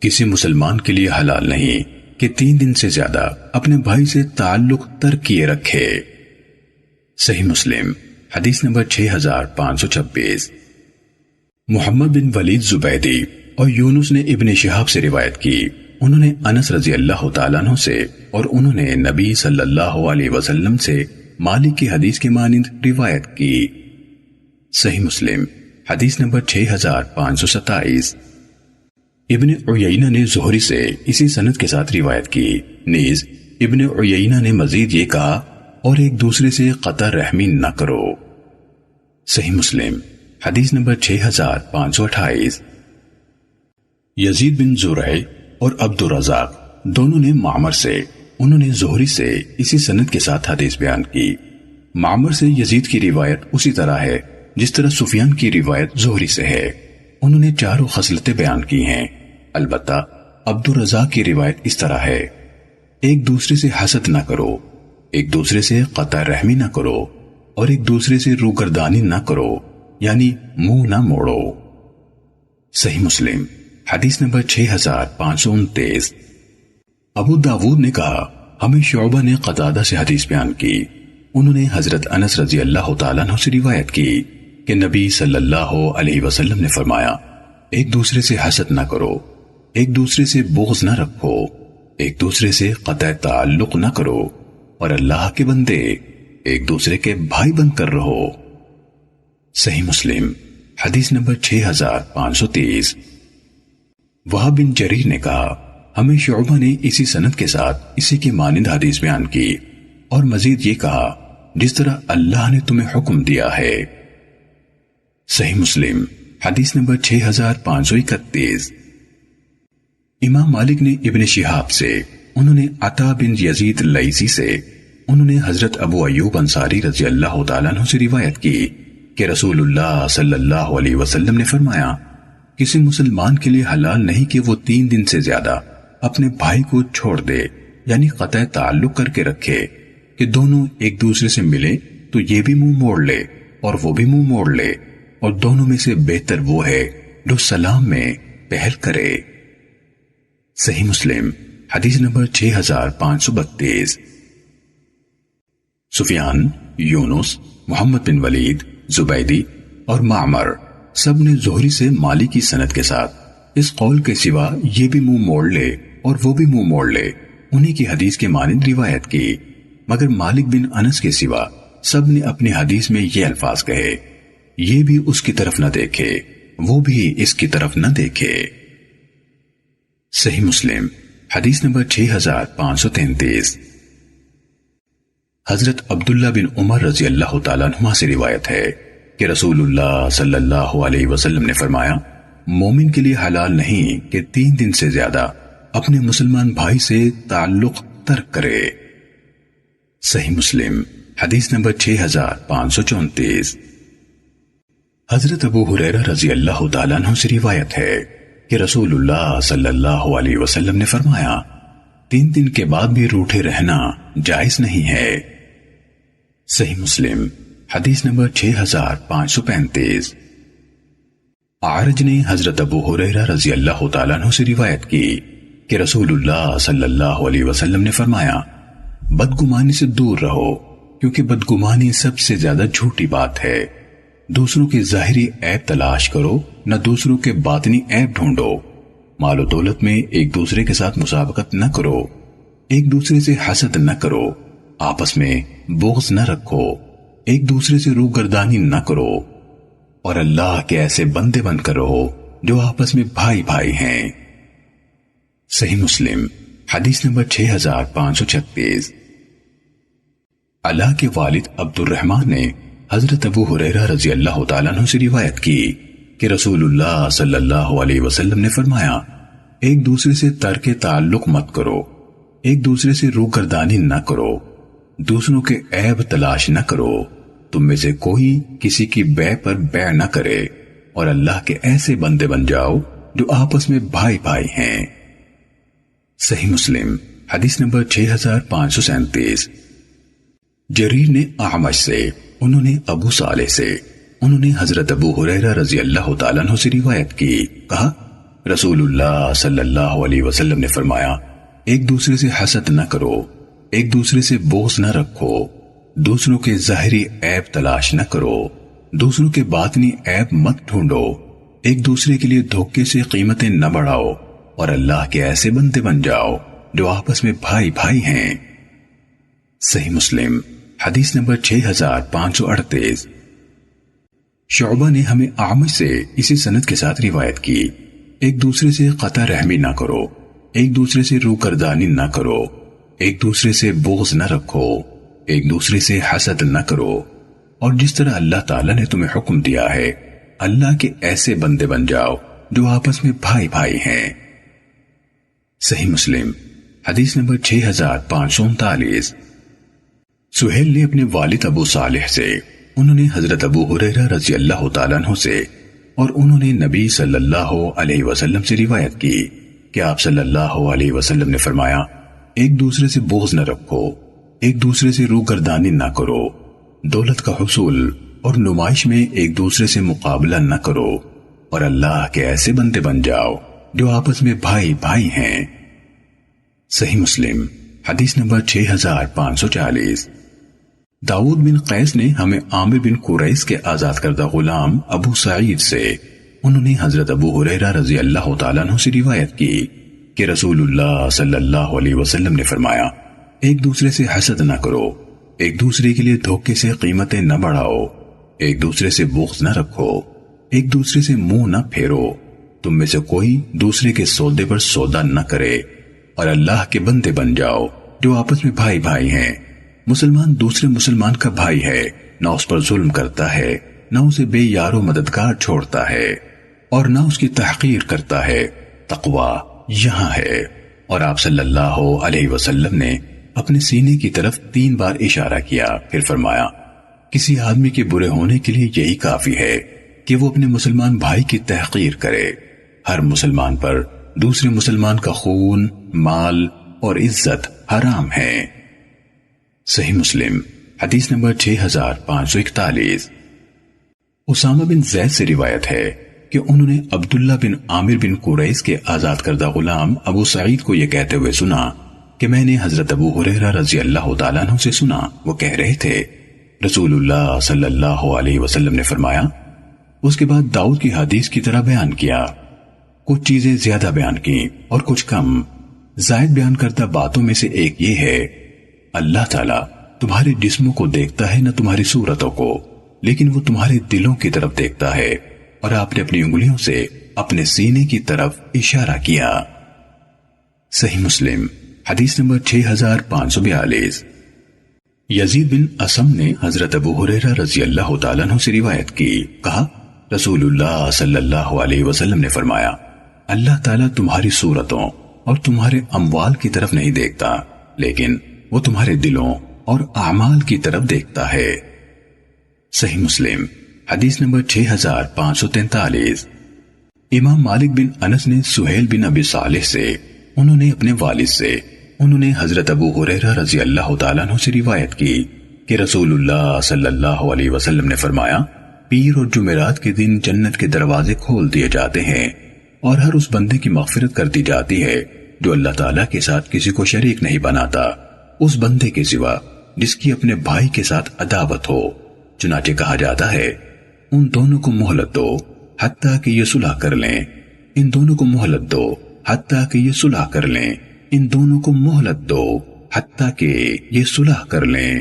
کسی مسلمان کے لیے حلال نہیں کہ 3 دن سے زیادہ اپنے بھائی سے تعلق ترک کیے رکھے۔ صحیح مسلم حدیث نمبر 6526۔ محمد بن ولید زبیدی اور یونس نے ابن شہاب سے روایت کی، انہوں نے انس رضی اللہ تعالیٰ عنہ سے اور انہوں نے نبی صلی اللہ علیہ وسلم سے مالک کی حدیث کے مانند روایت کی۔ صحیح مسلم حدیث نمبر 6527۔ ابن عیینہ نے زہری سے اسی سند کے ساتھ روایت کی، نیز ابن عیینہ نے مزید یہ کہا، اور ایک دوسرے سے قطع رحمی نہ کرو۔ صحیح مسلم حدیث نمبر 6528۔ یزید بن زرع اور عبد الرزاق دونوں نے معمر سے، انہوں نے زہری سے اسی سند کے ساتھ حدیث بیان کی۔ معمر سے یزید کی روایت اسی طرح ہے جس طرح سفیان کی روایت زہری سے ہے، انہوں نے 4 خصلتیں بیان کی ہیں، البتہ عبد الرزاق کی روایت اس طرح ہے، ایک دوسرے سے حسد نہ کرو، ایک دوسرے سے قطع رحمی نہ کرو، اور ایک دوسرے سے روگردانی نہ کرو، یعنی منہ نہ موڑو۔ صحیح مسلم حدیث نمبر 6529۔ ابو داود نے کہا، ہمیں شعبہ نے قتادہ سے حدیث بیان کی، انہوں نے حضرت انس رضی اللہ تعالیٰ عنہ سے روایت کی کہ نبی صلی اللہ علیہ وسلم نے فرمایا، ایک دوسرے سے حسد نہ کرو، ایک دوسرے سے بغض نہ رکھو، ایک دوسرے سے قطع تعلق نہ کرو، اور اللہ کے بندے ایک دوسرے کے بھائی بن کر رہو۔ صحیح مسلم حدیث نمبر 6530۔ وہب بن جریر نے کہا، ہمیں شعبہ نے اسی سند کے ساتھ اسی کے مانند حدیث بیان کی اور مزید یہ کہا جس طرح اللہ نے تمہیں حکم دیا ہے۔ صحیح مسلم حدیث نمبر 6531۔ امام مالک نے ابن شہاب سے، انہوں نے عطا بن یزید لیثی سے، انہوں نے حضرت ابو ایوب انصاری رضی اللہ تعالیٰ عنہ سے روایت کی کہ رسول اللہ صلی اللہ علیہ وسلم نے فرمایا، کسی مسلمان کے لیے حلال نہیں کہ وہ 3 دن سے زیادہ اپنے بھائی کو چھوڑ دے، یعنی قطع تعلق کر کے رکھے کہ دونوں ایک دوسرے سے ملے تو یہ بھی منہ موڑ لے اور وہ بھی منہ موڑ لے، اور دونوں میں سے بہتر وہ ہے جو سلام میں پہل کرے۔ صحیح مسلم حدیث نمبر 6532۔ سفیان، یونس، محمد بن ولید، زبیدی اور معمر سب نے زہری سے مالی کی سند کے ساتھ اس قول کے سوا یہ بھی منہ موڑ لے اور وہ بھی منہ موڑ لے انہی کی حدیث کے مانند روایت کی، مگر مالک بن انس کے سوا سب نے اپنی حدیث میں یہ الفاظ کہے، یہ بھی اس کی طرف نہ دیکھے، وہ بھی اس کی طرف نہ دیکھے۔ صحیح مسلم حدیث نمبر 6533۔ حضرت عبداللہ بن عمر رضی اللہ تعالیٰ عنہما سے روایت ہے کہ رسول اللہ صلی اللہ علیہ وسلم نے فرمایا، مومن کے لیے حلال نہیں کہ 3 دن سے زیادہ اپنے مسلمان بھائی سے تعلق ترک کرے۔ صحیح مسلم حدیث نمبر 6534۔ حضرت ابو ہریرہ رضی اللہ تعالیٰ عنہ سے روایت ہے کہ رسول اللہ صلی اللہ علیہ وسلم نے فرمایا، 3 دن کے بعد بھی روٹھے رہنا جائز نہیں ہے۔ صحیح مسلم حدیث نمبر 6535۔ اعرج نے حضرت ابو ہریرہ رضی اللہ تعالیٰ عنہ سے روایت کی کہ رسول اللہ صلی اللہ علیہ وسلم نے فرمایا، بدگمانی سے دور رہو، کیونکہ بدگمانی سب سے زیادہ جھوٹی بات ہے۔ دوسروں کی ظاہری عیب تلاش کرو، نہ دوسروں کے باطنی عیب ڈھونڈو۔ مال و دولت میں ایک دوسرے کے ساتھ مسابقت نہ کرو، ایک دوسرے سے حسد نہ کرو، آپس میں بغض نہ رکھو، ایک دوسرے سے روگردانی نہ کرو، اور اللہ کے ایسے بندے بن کر رہو جو آپس میں بھائی بھائی ہیں۔ صحیح مسلم حدیث نمبر 6536۔ اللہ کے والد عبد الرحمن نے حضرت ابو ہریرہ رضی اللہ تعالیٰ عنہ سے روایت کی کہ رسول اللہ صلی اللہ علیہ وسلم نے فرمایا، ایک دوسرے سے ترک تعلق مت کرو، ایک دوسرے سے روگردانی نہ کرو، دوسروں کے عیب تلاش نہ کرو، تم میں سے کوئی کسی کی بیع پر بیع نہ کرے، اور اللہ کے ایسے بندے بن جاؤ جو آپس میں بھائی بھائی ہیں۔ صحیح مسلم حدیث نمبر 6537۔ جریر نے اعمش سے، انہوں نے ابو صالح سے، انہوں نے حضرت ابو ہریرہ رضی اللہ تعالیٰ عنہ سے روایت کی، کہا رسول اللہ صلی اللہ علیہ وسلم نے فرمایا، ایک دوسرے سے حسد نہ کرو، ایک دوسرے سے بغض نہ رکھو، دوسروں کے ظاہری عیب تلاش نہ کرو، دوسروں کے باطنی عیب مت ڈھونڈو، ایک دوسرے کے لیے دھوکے سے قیمتیں نہ بڑھاؤ، اور اللہ کے ایسے بندے بن جاؤ جو آپس میں بھائی بھائی ہیں۔ صحیح مسلم حدیث نمبر 6538۔ شعبہ نے ہمیں اعمش سے اسی سند کے ساتھ روایت کی، ایک دوسرے سے قطع رحمی نہ کرو، ایک دوسرے سے روگردانی نہ کرو، ایک دوسرے سے بغض نہ رکھو، ایک دوسرے سے حسد نہ کرو، اور جس طرح اللہ تعالیٰ نے تمہیں حکم دیا ہے اللہ کے ایسے بندے بن جاؤ جو آپس میں بھائی بھائی ہیں۔ صحیح مسلم حدیث نمبر 6539۔ سہیل نے اپنے والد ابو صالح سے، انہوں نے حضرت ابو ہریرہ رضی اللہ تعالیٰ عنہ سے، اور انہوں نے نبی صلی اللہ علیہ وسلم سے روایت کی کہ آپ صلی اللہ علیہ وسلم نے فرمایا، ایک دوسرے سے بغض نہ رکھو، ایک دوسرے سے روگردانی نہ کرو، دولت کا حصول اور نمائش میں ایک دوسرے سے مقابلہ نہ کرو، اور اللہ کے ایسے بندے بن جاؤ جو آپس میں بھائی بھائی ہیں۔ صحیح مسلم حدیث نمبر 6540۔ داؤد بن قیس نے ہمیں عامر بن قریس کے آزاد کردہ غلام ابو سعید سے، انہوں نے حضرت ابو ہریرہ رضی اللہ تعالیٰ عنہ سے روایت کی کہ رسول اللہ صلی اللہ علیہ وسلم نے فرمایا، ایک دوسرے سے حسد نہ کرو، ایک دوسرے کے لیے دھوکے سے قیمتیں نہ بڑھاؤ، ایک دوسرے سے بغض نہ رکھو، ایک دوسرے سے منہ نہ پھیرو، تم میں سے کوئی دوسرے کے سودے پر سودا نہ کرے، اور اللہ کے بندے بن جاؤ جو آپس میں بھائی بھائی ہیں۔ مسلمان دوسرے مسلمان کا بھائی ہے، نہ اس پر ظلم کرتا ہے، نہ اسے بے یار و مددگار چھوڑتا ہے، اور نہ اس کی تحقیر کرتا ہے۔ تقوی یہاں ہے۔ اور آپ صلی اللہ علیہ وسلم نے اپنے سینے کی طرف 3 بار اشارہ کیا، پھر فرمایا کسی آدمی کے برے ہونے کے لیے یہی کافی ہے کہ وہ اپنے مسلمان بھائی کی تحقیر کرے۔ ہر مسلمان پر دوسرے مسلمان کا خون، مال اور عزت حرام ہے۔ صحیح مسلم حدیث نمبر 6541۔ اسامہ بن زید سے روایت ہے کہ انہوں نے عبداللہ بن عامر بن قریظ کے آزاد کردہ غلام ابو سعید کو یہ کہتے ہوئے سنا کہ میں نے حضرت ابو ہریرہ رضی اللہ تعالیٰ عنہ سے سنا، وہ کہہ رہے تھے رسول اللہ صلی اللہ علیہ وسلم نے فرمایا، اس کے بعد داؤد کی حدیث کی طرح بیان کیا، کچھ چیزیں زیادہ بیان کی اور کچھ کم۔ زائد بیان کردہ باتوں میں سے ایک یہ ہے، اللہ تعالیٰ تمہارے جسموں کو دیکھتا ہے نہ تمہاری صورتوں کو، لیکن وہ تمہارے دلوں کی طرف دیکھتا ہے، اور آپ نے اپنی انگلیوں سے اپنے سینے کی طرف اشارہ کیا۔ صحیح مسلم حدیث نمبر 6542۔ یزید بن اسم نے حضرت ابو ہریرہ رضی اللہ تعالیٰ عنہ سے روایت کی، کہا رسول اللہ صلی اللہ علیہ وسلم نے فرمایا، اللہ تعالیٰ تمہاری صورتوں اور تمہارے اموال کی طرف نہیں دیکھتا، لیکن وہ تمہارے دلوں اور اعمال کی طرف دیکھتا ہے۔ صحیح مسلم حدیث نمبر 6543۔ امام مالک بن انس نے سہیل بن ابی صالح سے، انہوں نے اپنے والد سے، انہوں نے حضرت ابو ہریرہ رضی اللہ تعالیٰ عنہ سے روایت کی کہ رسول اللہ صلی اللہ علیہ وسلم نے فرمایا، پیر اور جمعرات کے دن جنت کے دروازے کھول دیے جاتے ہیں اور ہر اس بندے کی مغفرت کر دی جاتی ہے جو اللہ تعالیٰ کے ساتھ کسی کو شریک نہیں بناتا، اس بندے کے سوا جس کی اپنے بھائی کے ساتھ عداوت ہو۔ چنانچہ کہا جاتا ہے ان دونوں کو مہلت دو حتیٰ کہ یہ صلح کر لیں، ان دونوں کو مہلت دو حتیٰ کہ یہ صلح کر لیں، ان دونوں کو مہلت دو حتیٰ کہ یہ صلح کر لیں،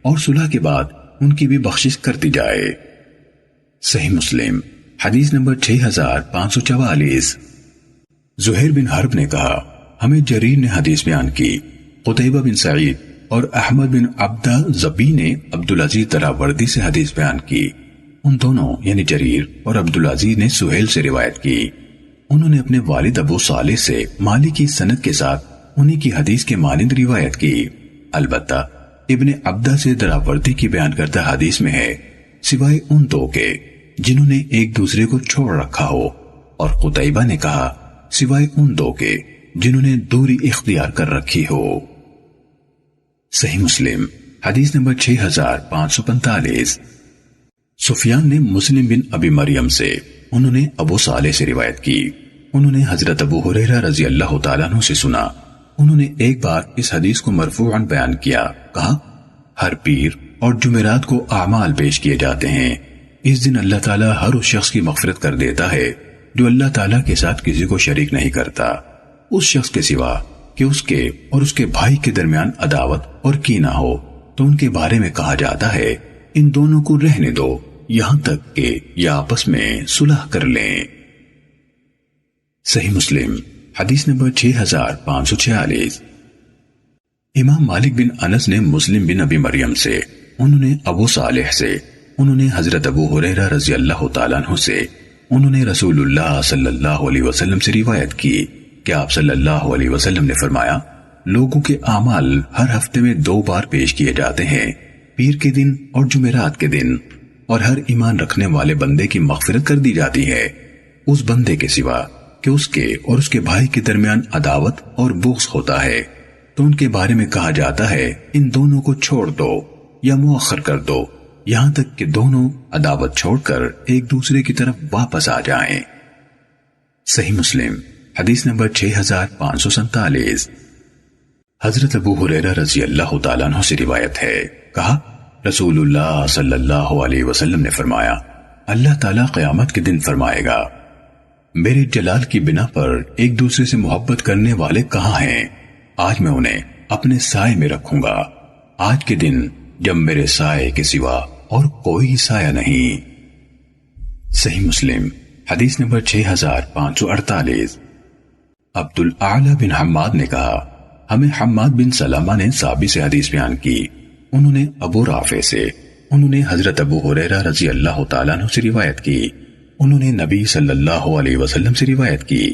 اور صلح کے بعد ان کی بھی بخشش کر دی جائے۔ صحیح مسلم حدیث نمبر 6544۔ زہیر بن حرب نے کہا ہمیں جریر نے حدیث بیان کی، قتیبہ بن سعید اور احمد بن عبدہ زبی نے عبدالعزیز دراوردی سے حدیث بیان کی، ان دونوں یعنی جریر اور عبدالعزیز نے سہیل سے روایت کی، انہوں نے اپنے والد ابو صالح سے مالی کی سند کے ساتھ انہی کی حدیث کے مانند روایت کی۔ البتہ ابن عبدہ سے دراوردی کی بیان کردہ حدیث میں ہے سوائے ان دو کے جنہوں نے ایک دوسرے کو چھوڑ رکھا ہو، اور قتیبہ نے کہا سوائے ان دو کے جنہوں نے دوری اختیار کر رکھی ہو۔ صحیح مسلم حدیث نمبر 6545۔ سفیان نے مسلم بن ابی مریم سے، انہوں نے ابو صالح سے روایت کی، انہوں نے حضرت ابو ہریرہ رضی اللہ تعالیٰ عنہ سے سنا، انہوں نے ایک بار اس حدیث کو مرفوعاً بیان کیا، کہا ہر پیر اور جمعرات کو اعمال پیش کیے جاتے ہیں، اس دن اللہ تعالیٰ ہر اس شخص کی مغفرت کر دیتا ہے جو اللہ تعالیٰ کے ساتھ کسی کو شریک نہیں کرتا، اس شخص کے سوا کہ اس کے اور اس کے بھائی کے درمیان عداوت اور کینہ ہو، تو ان کے بارے میں کہا جاتا ہے ان دونوں کو رہنے دو یہاں تک کہ یہ آپس میں صلح کر لیں۔ صحیح مسلم حدیث نمبر 6546۔ امام مالک بن انس نے مسلم بن ابی مریم سے، انہوں نے ابو صالح سے، انہوں نے حضرت ابو ہریرہ رضی اللہ تعالیٰ عنہ سے، انہوں نے رسول اللہ صلی اللہ علیہ وسلم سے روایت کی کہ آپ صلی اللہ علیہ وسلم نے فرمایا، لوگوں کے اعمال ہر ہفتے میں 2 بار پیش کیے جاتے ہیں، پیر کے دن اور جمعرات کے دن، اور ہر ایمان رکھنے والے بندے کی مغفرت کر دی جاتی ہے اس بندے کے سوا کہ اس کے اور اس کے بھائی کے درمیان عداوت اور بغض ہوتا ہے، تو ان کے بارے میں کہا جاتا ہے ان دونوں کو چھوڑ دو یا مؤخر کر دو یہاں تک کہ دونوں عداوت چھوڑ کر ایک دوسرے کی طرف واپس آ جائیں۔ صحیح مسلم حدیث نمبر 6547۔ حضرت ابو ہریرہ رضی اللہ تعالیٰ عنہ سے روایت ہے، کہا رسول اللہ صلی اللہ علیہ وسلم نے فرمایا، اللہ تعالیٰ قیامت کے دن فرمائے گا، میرے جلال کی بنا پر ایک دوسرے سے محبت کرنے والے کہاں ہیں؟ آج میں انہیں اپنے سائے میں رکھوں گا، آج کے دن جب میرے سائے کے سوا اور کوئی سایہ نہیں۔ صحیح مسلم حدیث نمبر 6548۔ عبد الاعلی بن حماد نے کہا ہمیں حماد بن سلمہ نے ثابت سے حدیث بیان کی، انہوں نے ابو رافع سے، انہوں نے حضرت ابو ہریرہ رضی اللہ تعالیٰ عنہ سے روایت کی، انہوں نے نبی صلی اللہ علیہ وسلم سے روایت کی،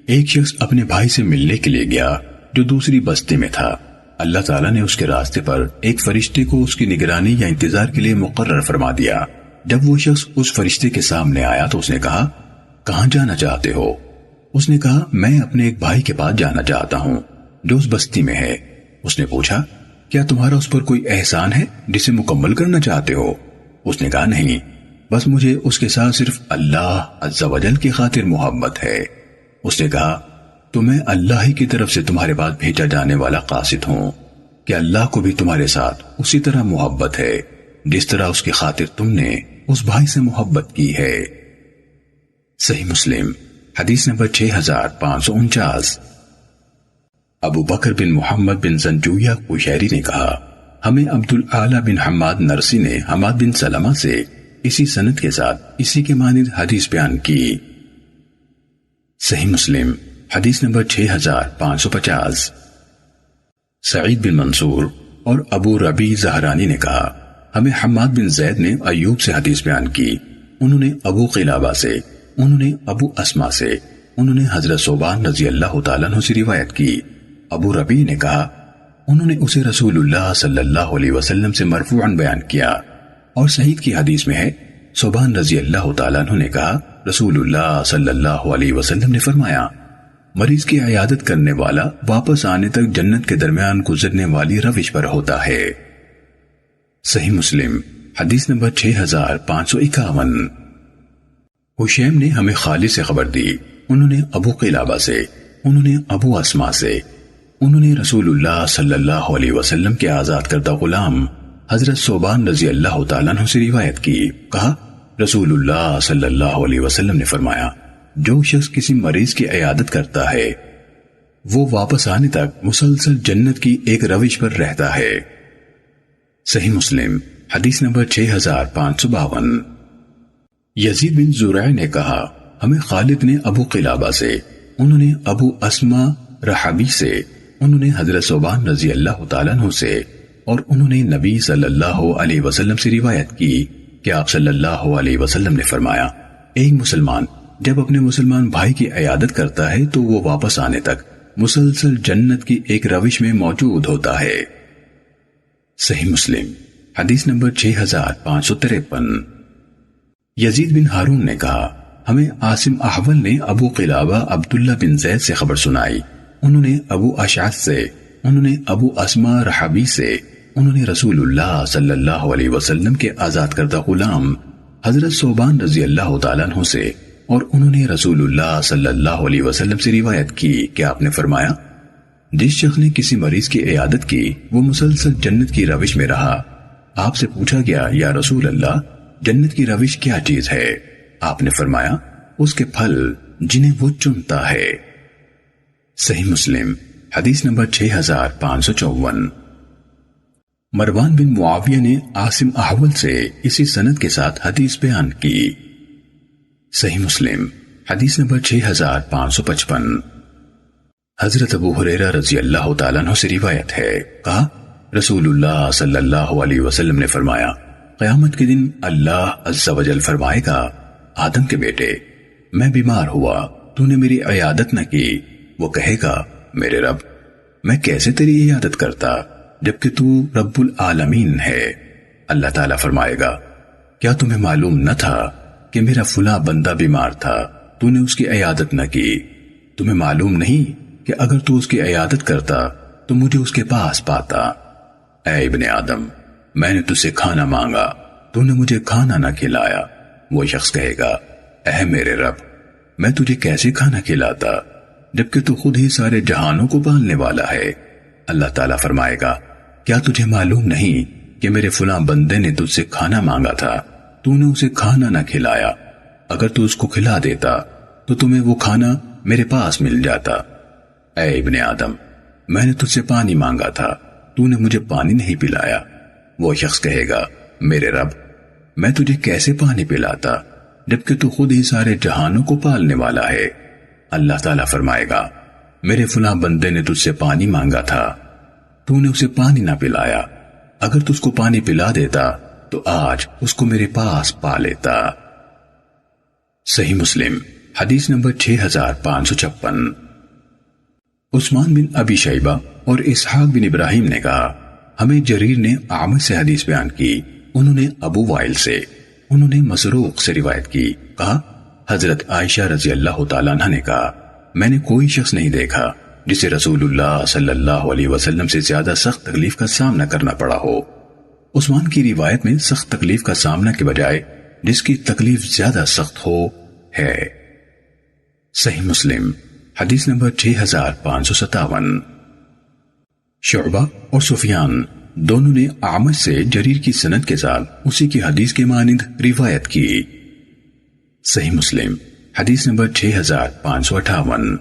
ایک شخص اپنے بھائی سے ملنے کے لیے گیا جو دوسری بستی میں تھا۔ اللہ تعالیٰ نے اس کے راستے پر ایک فرشتے کو اس کی نگرانی یا انتظار کے لیے مقرر فرما دیا۔ جب وہ شخص اس فرشتے کے سامنے آیا تو اس نے کہا، کہاں جانا چاہتے ہو؟ اس نے کہا، میں اپنے ایک بھائی کے پاس جانا چاہتا ہوں جو اس بستی میں ہے۔ اس نے پوچھا، کیا تمہارا اس پر کوئی احسان ہے جسے مکمل کرنا چاہتے ہو؟ اس نے کہا، نہیں، بس مجھے اس کے ساتھ صرف اللہ عز و جل کی خاطر محبت ہے۔ اس نے کہا، تو میں اللہ ہی کی طرف سے تمہارے پاس بھیجا جانے والا قاصد ہوں کہ اللہ کو بھی تمہارے ساتھ اسی طرح محبت ہے جس طرح اس کی خاطر تم نے اس بھائی سے محبت کی ہے۔ صحیح مسلم حدیث نمبر 6549۔ ابو بکر بن محمد بن زنجویہ قشیری نے کہا، ہمیں عبد الاعلی بن حماد نرسی نے حماد بن سلمہ سے اسی سند کے ساتھ اسی کے مانند حدیث بیان کی۔ صحیح مسلم حدیث نمبر 6550۔ سعید بن منصور اور ابو ربیع زہرانی نے کہا، ہمیں حماد بن زید نے ایوب سے حدیث بیان کی، انہوں نے ابو قلابہ سے، انہوں نے ابو اسما سے، انہوں نے حضرت ثوبان رضی اللہ تعالیٰ عنہ سے روایت کی۔ ابو ربیع نے کہا، انہوں نے اسے رسول اللہ صلی اللہ علیہ وسلم سے مرفوعاً بیان کیا، اور سعید کی حدیث میں ہے، ثوبان رضی اللہ تعالیٰ عنہ نے کہا، رسول اللہ صلی اللہ علیہ وسلم نے فرمایا، مریض کی عیادت کرنے والا واپس آنے تک جنت کے درمیان گزرنے والی روش پر ہوتا ہے۔ صحیح مسلم حدیث نمبر 6551۔ حشیم نے ہمیں خالد سے خبر دی، انہوں نے ابو قلابہ سے، انہوں نے ابو اسما سے، انہوں نے رسول اللہ صلی اللہ علیہ وسلم کے آزاد کردہ غلام حضرت ثوبان رضی اللہ تعالیٰ عنہ سے روایت کی، کہا رسول اللہ صلی اللہ علیہ وسلم نے فرمایا، جو شخص کسی مریض کی عیادت کرتا ہے وہ واپس آنے تک مسلسل جنت کی ایک روش پر رہتا ہے۔ صحیح مسلم حدیث نمبر 6552۔ یزید بن زرع نے کہا، ہمیں خالد نے ابو قلابہ سے، انہوں نے ابو اسما رحبی سے، انہوں نے حضرت ثوبان رضی اللہ تعالیٰ عنہ سے، اور انہوں نے نبی صلی اللہ علیہ وسلم سے روایت کی کہ آپ صلی اللہ علیہ وسلم نے فرمایا، ایک مسلمان جب اپنے مسلمان بھائی کی عیادت کرتا ہے تو وہ واپس آنے تک مسلسل جنت کی ایک روش میں موجود ہوتا ہے۔ صحیح مسلم حدیث نمبر 6553۔ یزید بن ہارون نے کہا، ہمیں عاصم احول نے ابو قلابہ عبداللہ بن زید سے خبر سنائی، انہوں نے ابو اشعث سے، انہوں نے ابو اسما رحبی سے، انہوں نے رسول اللہ صلی اللہ علیہ وسلم کے آزاد کردہ غلام حضرت ثوبان رضی اللہ تعالیٰ عنہ سے، اور انہوں نے رسول اللہ صلی اللہ علیہ وسلم سے روایت کی کہ آپ نے فرمایا، جس شخص نے کسی مریض کی عیادت کی وہ مسلسل جنت کی روش میں رہا۔ آپ سے پوچھا گیا، یا رسول اللہ، جنت کی روش کیا چیز ہے؟ آپ نے فرمایا، اس کے پھل جنہیں وہ چنتا ہے۔ صحیح مسلم حدیث نمبر 6554۔ مروان بن معاویہ نے عاصم احول سے اسی سند کے ساتھ حدیث بیان کی۔ صحیح مسلم حدیث نمبر 6555۔ حضرت ابو ہریرہ رضی اللہ تعالیٰ عنہ سے روایت ہے، کہا رسول اللہ صلی اللہ علیہ وسلم نے فرمایا، قیامت کے دن اللہ عز و جل فرمائے گا، آدم کے بیٹے، میں بیمار ہوا، تو نے میری عیادت نہ کی۔ وہ کہے گا، میرے رب، میں کیسے تیری عیادت کرتا جبکہ تو رب العالمین ہے؟ اللہ تعالیٰ فرمائے گا، کیا تمہیں معلوم نہ تھا کہ میرا فلاں بندہ بیمار تھا، تو نے اس کی عیادت نہ کی؟ تمہیں معلوم نہیں کہ اگر تو اس کی عیادت کرتا تو مجھے اس کے پاس پاتا؟ اے ابن آدم، میں نے تجھ سے کھانا مانگا، تو نے مجھے کھانا نہ کھلایا۔ وہ شخص کہے گا، اے میرے رب، میں تجھے کیسے کھانا کھلاتا جبکہ تو خود ہی سارے جہانوں کو پالنے والا ہے؟ اللہ تعالیٰ فرمائے گا، کیا تجھے معلوم نہیں کہ میرے فلاں بندے نے تجھ سے کھانا مانگا تھا، تو نے اسے کھانا نہ کھلایا؟ اگر تو اس کو کھلا دیتا تو تمہیں وہ کھانا میرے پاس مل جاتا۔ اے ابن آدم، میں نے تجھ سے پانی مانگا تھا، تو نے مجھے پانی نہیں پلایا۔ وہ شخص کہے گا، میرے رب، میں تجھے کیسے پانی پلاتا جبکہ تو خود ہی سارے جہانوں کو پالنے والا ہے؟ اللہ تعالیٰ فرمائے گا، میرے فلاں بندے نے تجھ سے پانی مانگا تھا، تو نے اسے پانی نہ پلایا۔ اگر تجھ کو پانی پلا دیتا تو آج اس کو میرے پاس پا لیتا۔ صحیح مسلم حدیث نمبر 6556۔ عثمان بن ابی شیبہ اور اسحاق بن ابراہیم نے کہا ہمیں جریر نے اعمش سے حدیث بیان کی، انہوں نے ابو وائل سے، انہوں نے مسروق سے روایت کی، کہا حضرت عائشہ رضی اللہ تعالیٰ عنہ نے کہا میں نے کوئی شخص نہیں دیکھا جسے رسول اللہ صلی اللہ علیہ وسلم سے زیادہ سخت تکلیف کا سامنا کرنا پڑا ہو۔ عثمان کی روایت میں سخت تکلیف کا سامنا کے بجائے جس کی تکلیف زیادہ سخت ہو ہے۔ صحیح مسلم حدیث نمبر 6557۔ شعبہ اور سفیان دونوں نے اعمش سے جریر کی سند کے ساتھ اسی کی حدیث کے مانند روایت کی۔ صحیح مسلم حدیث نمبر 6558۔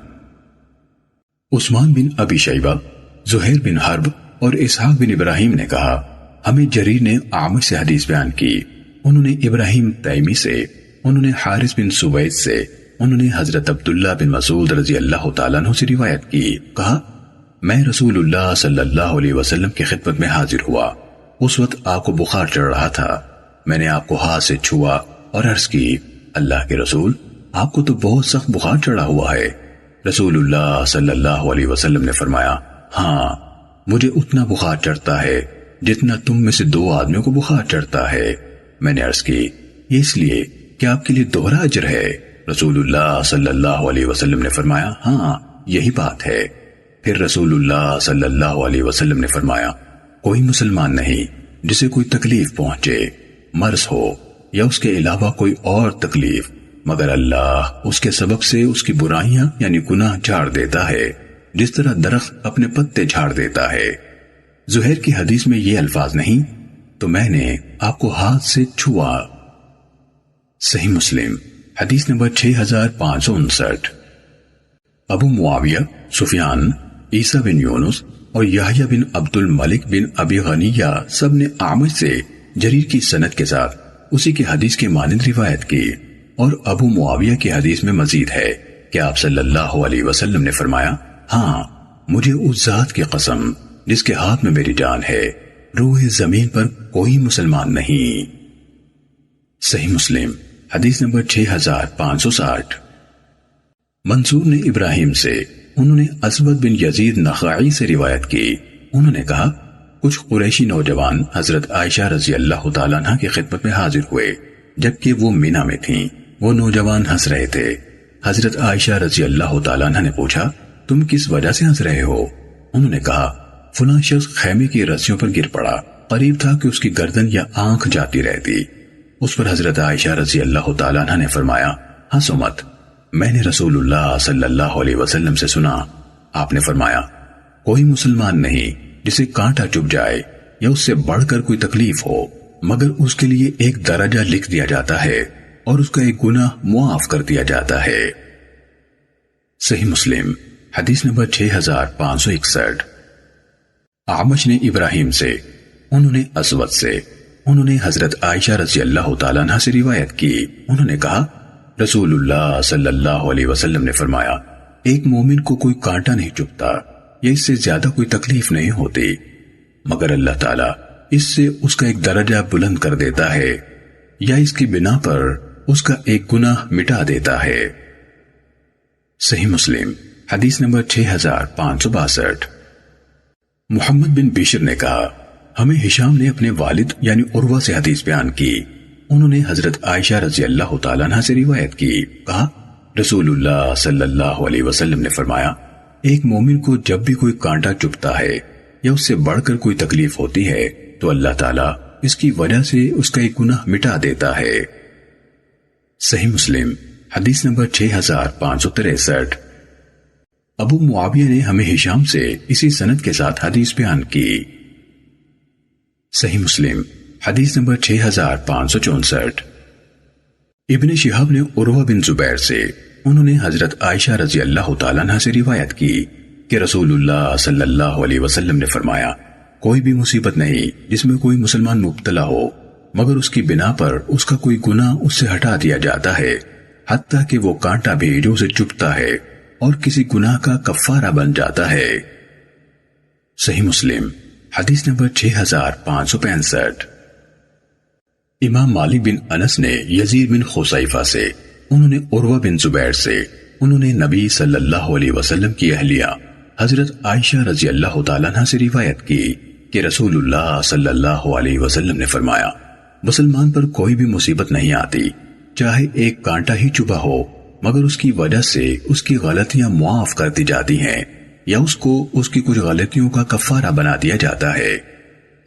عثمان بن ابی شیبہ، زہیر بن حرب اور اسحاق بن ابراہیم نے کہا ہمیں جریر نے اعمش سے حدیث بیان کی، انہوں نے ابراہیم تیمی سے، انہوں نے حارث بن سوید سے، انہوں نے حضرت عبداللہ بن مسعود رضی اللہ تعالیٰ عنہ سے روایت کی، کہا میں رسول اللہ صلی اللہ علیہ وسلم کی خدمت میں حاضر ہوا، اس وقت آپ کو بخار چڑھ رہا تھا، میں نے آپ کو ہاتھ سے چھوا اور عرض کی اللہ کے رسول آپ کو تو بہت سخت بخار چڑھا ہوا ہے۔ رسول اللہ صلی اللہ علیہ وسلم نے فرمایا ہاں مجھے اتنا بخار چڑھتا ہے جتنا تم میں سے 2 آدمیوں کو بخار چڑھتا ہے۔ میں نے عرض کی یہ اس لیے کہ آپ کے لیے دوہرا اجر ہے۔ رسول اللہ صلی اللہ علیہ وسلم نے فرمایا ہاں یہی بات ہے۔ پھر رسول اللہ صلی اللہ علیہ وسلم نے فرمایا کوئی مسلمان نہیں جسے کوئی تکلیف پہنچے، مرض ہو یا اس کے علاوہ کوئی اور تکلیف، مگر اللہ اس کے سبب سے اس کی برائیاں یعنی گناہ جھاڑ دیتا ہے جس طرح درخت اپنے پتے جھاڑ دیتا ہے۔ زہیر کی حدیث میں یہ الفاظ نہیں تو میں نے آپ کو ہاتھ سے چھوا۔ صحیح مسلم حدیث نمبر 6559۔ ابو معاویہ، سفیان، عیسیٰ بن یونس اور یحییٰ بن عبد الملک بن ابی غنیہ سب نے اعمش سے جریر کی سند کے ساتھ اسی کی حدیث کے مانند روایت کی، اور ابو معاویہ کی حدیث میں مزید ہے کہ آپ صلی اللہ علیہ وسلم نے فرمایا ہاں مجھے اس ذات کی قسم جس کے ہاتھ میں میری جان ہے، روح زمین پر کوئی مسلمان نہیں۔ صحیح مسلم حدیث نمبر 6560۔ منصور نے ابراہیم سے، انہوں نے اسود بن یزید نخعی سے روایت کی، انہوں نے کہا کچھ قریشی نوجوان حضرت عائشہ رضی اللہ تعالیٰ عنہ کی خدمت میں حاضر ہوئے جبکہ وہ مینا میں تھیں۔ وہ نوجوان ہنس رہے تھے۔ حضرت عائشہ رضی اللہ تعالیٰ عنہ نے پوچھا تم کس وجہ سے ہنس رہے ہو؟ انہوں نے کہا فلاں شخص خیمے کی رسیوں پر گر پڑا، قریب تھا کہ اس کی گردن یا آنکھ جاتی رہتی۔ اس پر حضرت عائشہ رضی اللہ تعالیٰ عنہ نے فرمایا ہنسو مت، میں نے رسول اللہ صلی اللہ علیہ وسلم سے سنا، آپ نے فرمایا کوئی مسلمان نہیں جسے کانٹا چبھ جائے یا اس سے بڑھ کر کوئی تکلیف ہو مگر اس کے لیے ایک درجہ لکھ دیا جاتا ہے اور اس کا ایک گناہ معاف کر دیا جاتا ہے۔ صحیح مسلم حدیث نمبر 6561۔ اعمش نے ابراہیم سے، انہوں نے اسود سے، انہوں نے حضرت عائشہ رضی اللہ تعالیٰ عنہ سے روایت کی، انہوں نے کہا رسول اللہ صلی اللہ علیہ وسلم نے فرمایا ایک مومن کو کوئی کانٹا نہیں چبھتا یا اس سے زیادہ کوئی تکلیف نہیں ہوتی مگر اللہ تعالیٰ اس سے اس کا ایک درجہ بلند کر دیتا ہے یا اس کی بنا پر اس کا ایک گناہ مٹا دیتا ہے۔ صحیح مسلم حدیث نمبر 6562۔ محمد بن بشر نے کہا ہمیں ہشام نے اپنے والد یعنی عروہ سے حدیث بیان کی، انہوں نے حضرت عائشہ رضی اللہ تعالیٰ عنہ سے روایت کی، کہا رسول اللہ صلی اللہ علیہ وسلم نے فرمایا ایک مومن کو جب بھی کوئی کانٹا چبھتا ہے یا اس سے بڑھ کر کوئی تکلیف ہوتی ہے تو اللہ تعالیٰ اس کی وجہ سے اس کا ایک گناہ مٹا دیتا ہے۔ صحیح مسلم حدیث نمبر 6563۔ ابو معاویہ نے ہمیں ہشام سے اسی سند کے ساتھ حدیث بیان کی۔ صحیح مسلم حدیث نمبر 6564۔ ابن شہاب نے عروہ بن زبیر سے، انہوں نے حضرت عائشہ رضی اللہ تعالیٰ عنہ سے روایت کی کہ رسول اللہ صلی اللہ علیہ وسلم نے فرمایا کوئی بھی مصیبت نہیں جس میں کوئی مسلمان مبتلا ہو مگر اس کی بنا پر اس کا کوئی گناہ اس سے ہٹا دیا جاتا ہے، حتیٰ کہ وہ کانٹا بھی جو اسے چبھتا ہے اور کسی گناہ کا کفارہ بن جاتا ہے۔ صحیح مسلم حدیث نمبر 6565۔ امام مالک بن انس نے یزید بن خصیفہ سے، انہوں نے عروہ بن زبیر سے، انہوں نے نبی صلی اللہ علیہ وسلم کی اہلیہ حضرت عائشہ رضی اللہ تعالیٰ عنہ سے روایت کی کہ رسول اللہ صلی اللہ علیہ وسلم نے فرمایا، مسلمان پر کوئی بھی مصیبت نہیں آتی چاہے ایک کانٹا ہی چبھا ہو، مگر اس کی وجہ سے اس کی غلطیاں معاف کر دی جاتی ہیں یا اس کو اس کی کچھ غلطیوں کا کفارہ بنا دیا جاتا ہے۔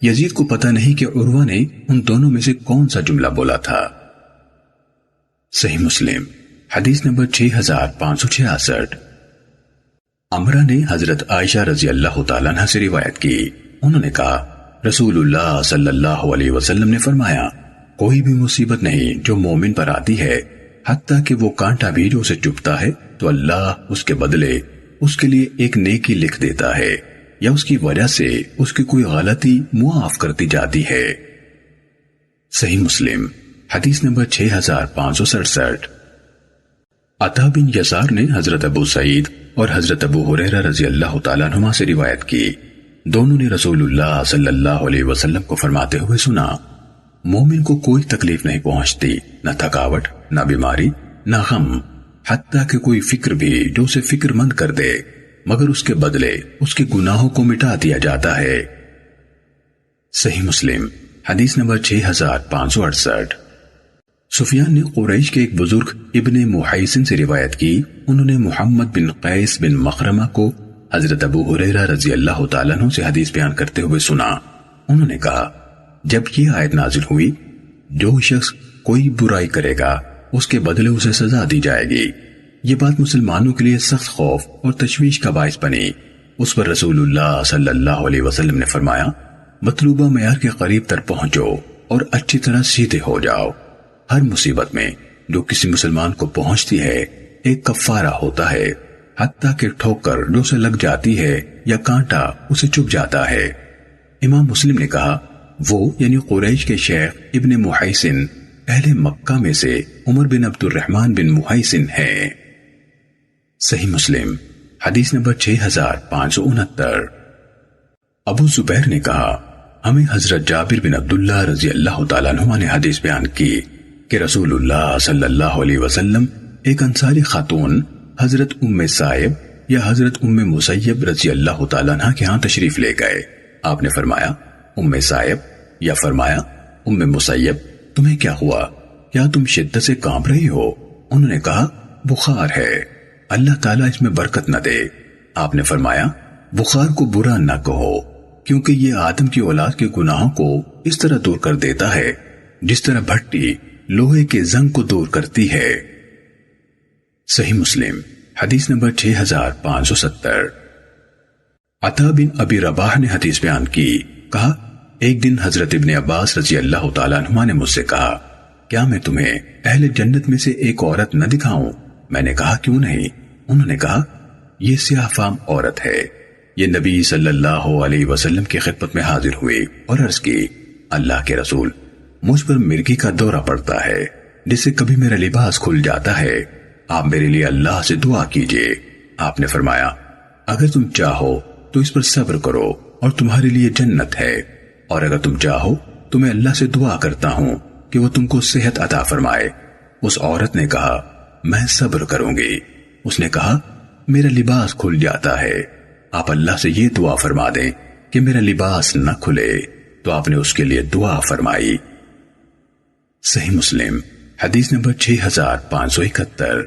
یزید کو پتہ نہیں کہ عروہ نے ان دونوں میں سے کون سا جملہ بولا تھا۔ صحیح مسلم حدیث نمبر 6566۔ عمرہ نے حضرت عائشہ رضی اللہ تعالیٰ عنہ سے روایت کی، انہوں نے کہا رسول اللہ صلی اللہ علیہ وسلم نے فرمایا، کوئی بھی مصیبت نہیں جو مومن پر آتی ہے حتیٰ کہ وہ کانٹا بھی جو اسے چبھتا ہے تو اللہ اس کے بدلے اس کے لیے ایک نیکی لکھ دیتا ہے یا اس کی وجہ سے اس کی کوئی غلطی معاف کر دی جاتی ہے۔ صحیح مسلم حدیث نمبر 6567۔ عطا بن یسار نے حضرت ابو سعید اور حضرت ابو ہریرہ رضی اللہ تعالیٰ عنہما سے روایت کی، دونوں نے رسول اللہ صلی اللہ علیہ وسلم کو فرماتے ہوئے سنا، مومن کو کوئی تکلیف نہیں پہنچتی، نہ تھکاوٹ، نہ بیماری، نہ غم، حتیٰ کہ کوئی فکر بھی جو اسے فکر مند کر دے، مگر اس کے بدلے اس کے گناہوں کو مٹا دیا جاتا ہے۔ صحیح مسلم حدیث نمبر 6568۔ سفیان نے قریش کے ایک بزرگ ابن محیسن سے روایت کی، انہوں نے محمد بن قیس بن مخرمہ کو حضرت ابو ہریرہ رضی اللہ تعالیٰ عنہ سے حدیث بیان کرتے ہوئے سنا، انہوں نے کہا جب یہ آیت نازل ہوئی، جو شخص کوئی برائی کرے گا اس کے بدلے اسے سزا دی جائے گی، یہ بات مسلمانوں کے لیے سخت خوف اور تشویش کا باعث بنی۔ اس پر رسول اللہ صلی اللہ علیہ وسلم نے فرمایا، مطلوبہ معیار کے قریب تر پہنچو اور اچھی طرح سیدھے ہو جاؤ۔ ہر مصیبت میں جو کسی مسلمان کو پہنچتی ہے ایک کفارہ ہوتا ہے، حتیٰ کہ ٹھوکر جو اسے لگ جاتی ہے یا کانٹا اسے چبھ جاتا ہے۔ امام مسلم نے کہا وہ یعنی قریش کے شیخ ابن محیسن اہل مکہ میں سے عمر بن عبد الرحمن بن محیسن ہے۔ صحیح مسلم حدیث نمبر 6569۔ ابو زبیر نے کہا ہمیں حضرت جابر بن عبداللہ رضی اللہ تعالیٰ عنہ نے حدیث بیان کی کہ رسول اللہ صلی اللہ علیہ وسلم ایک انصاری خاتون حضرت ام سائب یا حضرت ام مسیب رضی اللہ تعالیٰ عنہ کے ہاں تشریف لے گئے۔ آپ نے فرمایا ام سائب یا فرمایا ام مسیب تمہیں کیا ہوا؟ کیا تم شدت سے کانپ رہی ہو؟ انہوں نے کہا بخار ہے، اللہ تعالیٰ اس میں برکت نہ دے۔ آپ نے فرمایا بخار کو برا نہ کہو، کیونکہ یہ آدم کی اولاد کے گناہوں کو اس طرح دور کر دیتا ہے جس طرح بھٹی لوہے کے زنگ کو دور کرتی ہے۔ صحیح مسلم حدیث نمبر 6570۔ عطا بن ابی رباح نے حدیث بیان کی، کہا ایک دن حضرت ابن عباس رضی اللہ تعالیٰ عنہما نے مجھ سے کہا کیا میں تمہیں اہل جنت میں سے ایک عورت نہ دکھاؤں؟ میں نے کہا کیوں نہیں؟ انہوں نے کہا یہ سیاہ فام عورت ہے، یہ نبی صلی اللہ علیہ وسلم کی خدمت میں حاضر ہوئی اور عرض کی اللہ کے رسول مجھ پر مرگی کا دورہ پڑتا ہے جس سے کبھی میرا لباس کھل جاتا ہے، آپ میرے لیے اللہ سے دعا کیجئے۔ آپ نے فرمایا اگر تم چاہو تو اس پر صبر کرو اور تمہارے لیے جنت ہے، اور اگر تم چاہو تو میں اللہ سے دعا کرتا ہوں کہ وہ تم کو صحت عطا فرمائے۔ اس عورت نے کہا میں صبر کروں گی۔ اس نے کہا میرا لباس کھل جاتا ہے، آپ اللہ سے یہ دعا فرما دیں کہ میرا لباس نہ کھلے، تو آپ نے اس کے لیے دعا فرمائی۔ صحیح مسلم حدیث نمبر 6571۔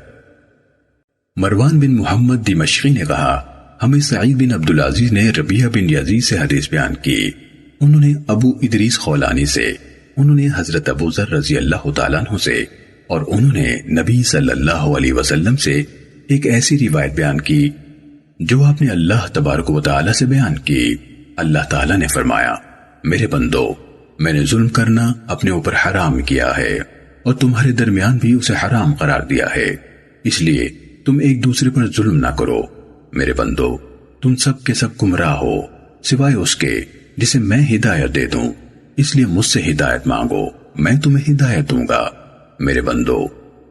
مروان بن محمد دمشقی نے کہا ہمیں سعید بن عبدالعزیز نے ربیعہ بن یزید سے حدیث بیان کی، انہوں نے ابو ادریس خولانی سے، انہوں نے حضرت ابو ذر رضی اللہ تعالیٰ عنہ سے، اور انہوں نے نبی صلی اللہ علیہ وسلم سے ایک ایسی روایت بیان کی جو آپ نے اللہ تبارک و تعالیٰ سے بیان کی۔ اللہ تعالیٰ نے فرمایا میرے بندو میں نے ظلم کرنا اپنے اوپر حرام کیا ہے اور تمہارے درمیان بھی اسے حرام قرار دیا ہے، اس لیے تم ایک دوسرے پر ظلم نہ کرو۔ میرے بندو تم سب کے سب گمراہ ہو سوائے اس کے جسے میں ہدایت دے دوں، اس لیے مجھ سے ہدایت مانگو میں تمہیں ہدایت دوں گا۔ میرے بندو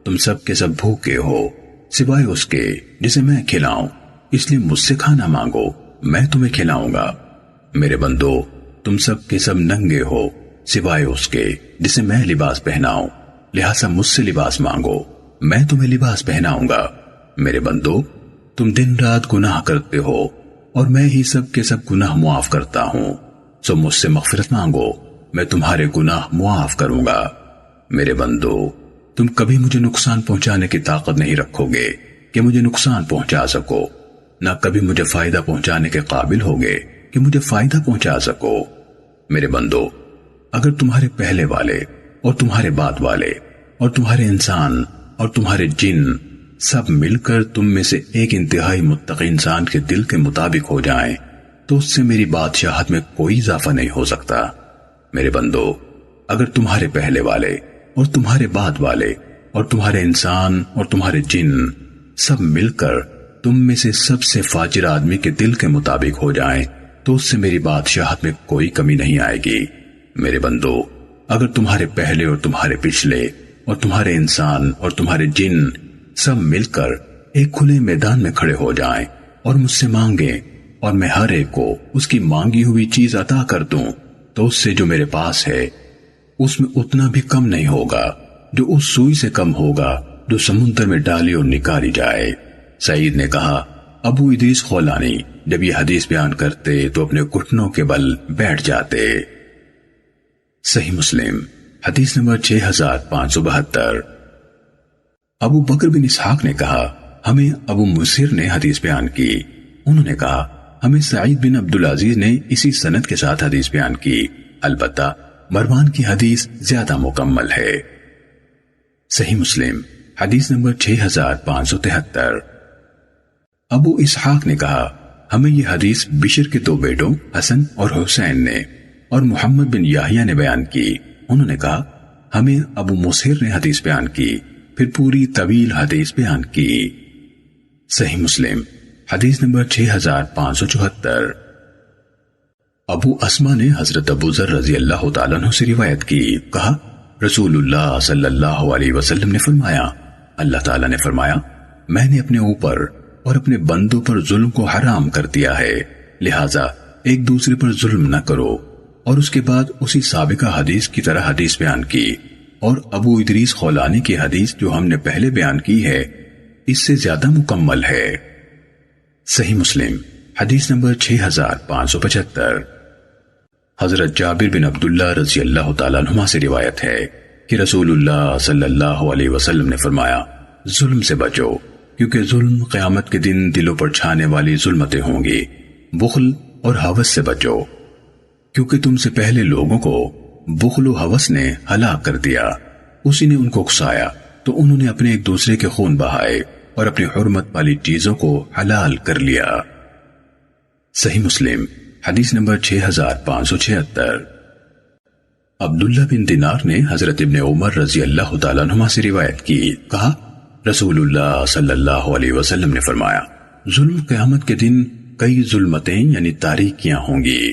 تم سب کے سب بھوکے ہو سوائے اس کے جسے میں کھلاؤں، اس لیے مجھ سے کھانا مانگو میں تمہیں کھلاؤں گا۔ میرے بندو تم سب کے سب ننگے ہو سوائے اس کے جسے میں لباس پہناؤں، لہٰذا مجھ سے لباس مانگو میں تمہیں لباس پہناؤں گا۔ میرے بندو تم دن رات گناہ کرتے ہو اور میں ہی سب کے سب گناہ معاف کرتا ہوں، سو مجھ سے مغفرت مانگو، میں تمہارے گناہ معاف کروں گا۔ میرے بندو، تم کبھی مجھے نقصان پہنچانے کی طاقت نہیں رکھو گے کہ مجھے نقصان پہنچا سکو، نہ کبھی مجھے فائدہ پہنچانے کے قابل ہوگے کہ مجھے فائدہ پہنچا سکو۔ میرے بندو، اگر تمہارے پہلے والے اور تمہارے بعد والے اور تمہارے انسان اور تمہارے جن سب مل کر تم میں سے ایک انتہائی متقی انسان کے دل کے مطابق ہو جائیں تو اس سے میری بادشاہت میں کوئی اضافہ نہیں ہو سکتا۔ میرے بندو، اگر تمہارے پہلے والے اور تمہارے بعد والے اور تمہارے انسان اور تمہارے جن سب مل کر تم میں سے سب سے فاجر آدمی کے دل کے مطابق ہو جائیں تو اس سے میری بادشاہت میں کوئی کمی نہیں آئے گی۔ میرے بندو، اگر تمہارے پہلے اور تمہارے پچھلے اور تمہارے انسان اور تمہارے جن سب مل کر ایک کھلے میدان میں کھڑے ہو جائیں اور مجھ سے مانگیں اور میں ہر ایک کو اس کی مانگی ہوئی چیز عطا کر دوں تو اس سے جو میرے پاس ہے اس میں اتنا بھی کم نہیں ہوگا جو اس سوئی سے کم ہوگا جو سمندر میں ڈالی اور نکالی جائے۔ سعید نے کہا، ابو ادریس خولانی جب یہ حدیث بیان کرتے تو اپنے گھٹنوں کے بل بیٹھ جاتے۔ صحیح مسلم حدیث نمبر 6572۔ ابو بکر بن اسحاق نے کہا، ہمیں ابو مسر نے حدیث بیان کی، انہوں نے کہا ہمیں سعید بن عبدالعزیز نے اسی سند کے ساتھ حدیث بیان کی، البتہ مروان کی حدیث زیادہ مکمل ہے۔ صحیح مسلم حدیث نمبر 6573۔ ابو اسحاق نے کہا ہمیں یہ حدیث بشر کے دو بیٹوں حسن اور حسین نے اور محمد بن یحییٰ نے بیان کی، انہوں نے کہا ہمیں ابو مسہر نے حدیث بیان کی، پھر پوری طویل حدیث بیان کی۔ صحیح مسلم حدیث نمبر 6574۔ ابو اسما نے حضرت ابو ذر رضی اللہ تعالیٰ عنہ سے روایت کی، کہا رسول اللہ صلی اللہ علیہ وسلم نے فرمایا، اللہ تعالیٰ نے فرمایا، میں نے اپنے اوپر اور اپنے بندوں پر ظلم کو حرام کر دیا ہے، لہٰذا ایک دوسرے پر ظلم نہ کرو۔ اور اس کے بعد اسی سابقہ حدیث کی طرح حدیث بیان کی، اور ابو ادریس خولانی کی حدیث جو ہم نے پہلے بیان کی ہے اس سے زیادہ مکمل ہے۔ صحیح مسلم حدیث نمبر 6575۔ حضرت جابر بن عبداللہ رضی اللہ تعالیٰ عنہما سے روایت ہے کہ رسول اللہ صلی اللہ علیہ وسلم نے فرمایا، ظلم سے بچو، کیونکہ ظلم قیامت کے دن دلوں پر چھانے والی ظلمتیں ہوں گی۔ بخل اور ہوس سے بچو، کیونکہ تم سے پہلے لوگوں کو بخل و ہوس نے ہلاک کر دیا، اسی نے ان کو اکسایا تو انہوں نے اپنے ایک دوسرے کے خون بہائے اور اپنی حرمت والی چیزوں کو حلال کر لیا۔ صحیح مسلم حدیث نمبر 6576۔ عبداللہ بن دینار نے حضرت ابن عمر رضی اللہ تعالیٰ عنہما سے روایت کی، کہا رسول اللہ صلی اللہ علیہ وسلم نے فرمایا، ظلم قیامت کے دن کئی ظلمتیں یعنی تاریکیاں ہوں گی۔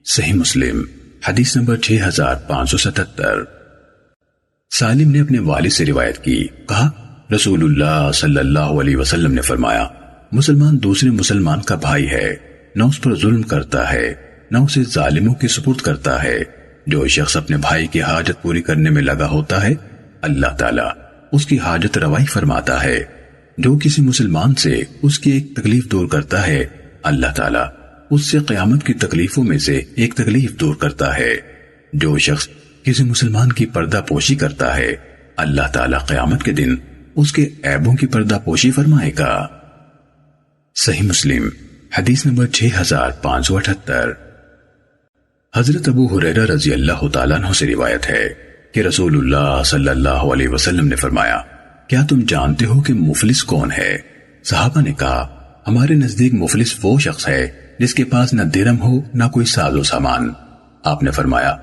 صحیح مسلم حدیث نمبر 6577۔ سالم نے اپنے والد سے روایت کی، کہا رسول اللہ صلی اللہ علیہ وسلم نے فرمایا، مسلمان دوسرے مسلمان کا بھائی ہے، نہ اس پر ظلم کرتا ہے نہ اسے ظالموں کے سپرد کرتا ہے۔ جو شخص اپنے بھائی کی حاجت پوری کرنے میں لگا ہوتا ہے اللہ تعالیٰ اس کی حاجت روائی فرماتا ہے۔ جو کسی مسلمان سے اس کی ایک تکلیف دور کرتا ہے اللہ تعالیٰ اس سے قیامت کی تکلیفوں میں سے ایک تکلیف دور کرتا ہے۔ جو شخص کسی مسلمان کی پردہ پوشی کرتا ہے اللہ تعالیٰ قیامت کے دن اس کے عیبوں کی پردہ پوشی فرمائے گا۔ صحیح مسلم حدیث نمبر 6578۔ حضرت ابو ہریرہ رضی اللہ تعالیٰ عنہ سے روایت ہے کہ رسول اللہ صلی اللہ علیہ وسلم نے فرمایا، کیا تم جانتے ہو کہ مفلس کون ہے؟ صحابہ نے کہا، ہمارے نزدیک مفلس وہ شخص ہے جس کے پاس نہ درہم ہو نہ کوئی ساز و سامان۔ آپ نے فرمایا،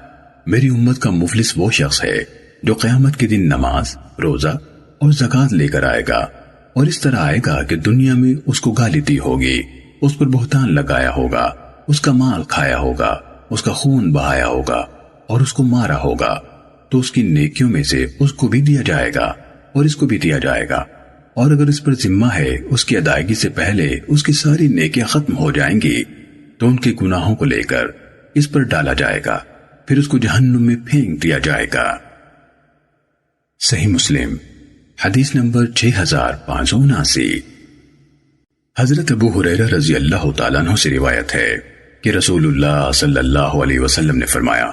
میری امت کا مفلس وہ شخص ہے جو قیامت کے دن نماز، روزہ اور زکوٰۃ لے کر آئے گا، اور اس طرح آئے گا کہ دنیا میں اس کو گالی دی ہوگی، اس پر بہتان لگایا ہوگا، اس کا مال کھایا ہوگا، اس کا خون بہایا ہوگا اور اس کو مارا ہوگا، تو اس کی نیکیوں میں سے اس کو بھی دیا جائے گا اور اس کو بھی دیا جائے گا، اور اگر اس پر ذمہ ہے اس کی ادائیگی سے پہلے اس کی ساری نیکیاں ختم ہو جائیں گی تو ان کے گناہوں کو لے کر اس پر ڈالا جائے گا، پھر اس کو جہنم میں پھینک دیا جائے گا۔ صحیح مسلم حدیث نمبر 6579۔ حضرت ابو ہریرہ رضی اللہ تعالیٰ عنہ سے روایت ہے کہ رسول اللہ صلی اللہ علیہ وسلم نے فرمایا،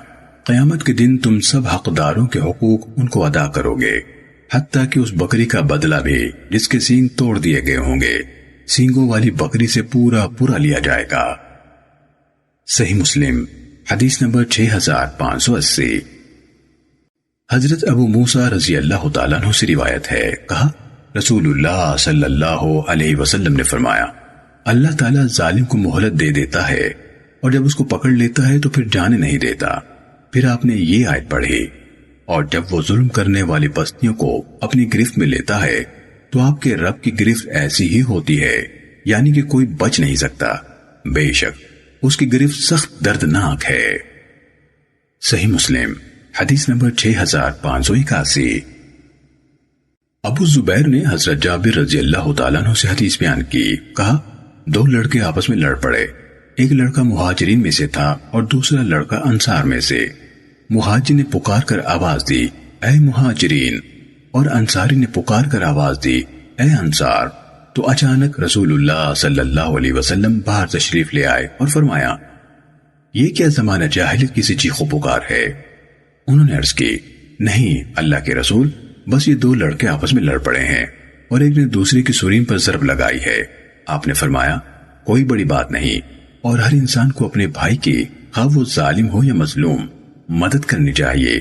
قیامت کے دن تم سب حقداروں کے حقوق ان کو ادا کرو گے، حتیٰ کہ اس بکری کا بدلہ بھی جس کے سینگ توڑ دیے گئے ہوں گے سینگوں والی بکری سے پورا پورا لیا جائے گا۔ صحیح مسلم حدیث نمبر 6580۔ حضرت ابو موسیٰ رضی اللہ تعالیٰ عنہ سے روایت ہے، کہا رسول اللہ صلی اللہ علیہ وسلم نے فرمایا، اللہ تعالیٰ ظالم کو مہلت دے دیتا ہے اور جب اس کو پکڑ لیتا ہے تو پھر جانے نہیں دیتا۔ پھر آپ نے یہ آیت پڑھی، اور جب وہ ظلم کرنے والی بستیوں کو اپنی گرفت میں لیتا ہے تو آپ کے رب کی گرفت ایسی ہی ہوتی ہے، یعنی کہ کوئی بچ نہیں سکتا، بے شک اس کی گرفت سخت دردناک ہے۔ صحیح مسلم حدیث نمبر 6581۔ ابو زبیر نے حضرت جابر رضی اللہ تعالیٰ عنہ سے حدیث بیان کی، کہا دو لڑکے آپس میں لڑ پڑے، ایک لڑکا مہاجرین میں سے تھا اور دوسرا لڑکا انصار میں سے۔ مہاجر نے پکار کر آواز دی، اے مہاجرین، اور انصاری نے پکار کر آواز دی، اے انصار۔ تو اچانک رسول اللہ صلی اللہ علیہ وسلم باہر تشریف لے آئے اور فرمایا، یہ کیا زمانہ جاہلیت کی سی چیخو پکار ہے؟ انہوں نے عرض کی، نہیں اللہ کے رسول، بس یہ دو لڑکے آپس میں لڑ پڑے ہیں اور ایک نے دوسرے کی سرین پر ضرب لگائی ہے۔ آپ نے فرمایا، کوئی بڑی بات نہیں، اور ہر انسان کو اپنے بھائی کی، خواہ وہ ظالم ہو یا مظلوم، مدد کرنی چاہیے۔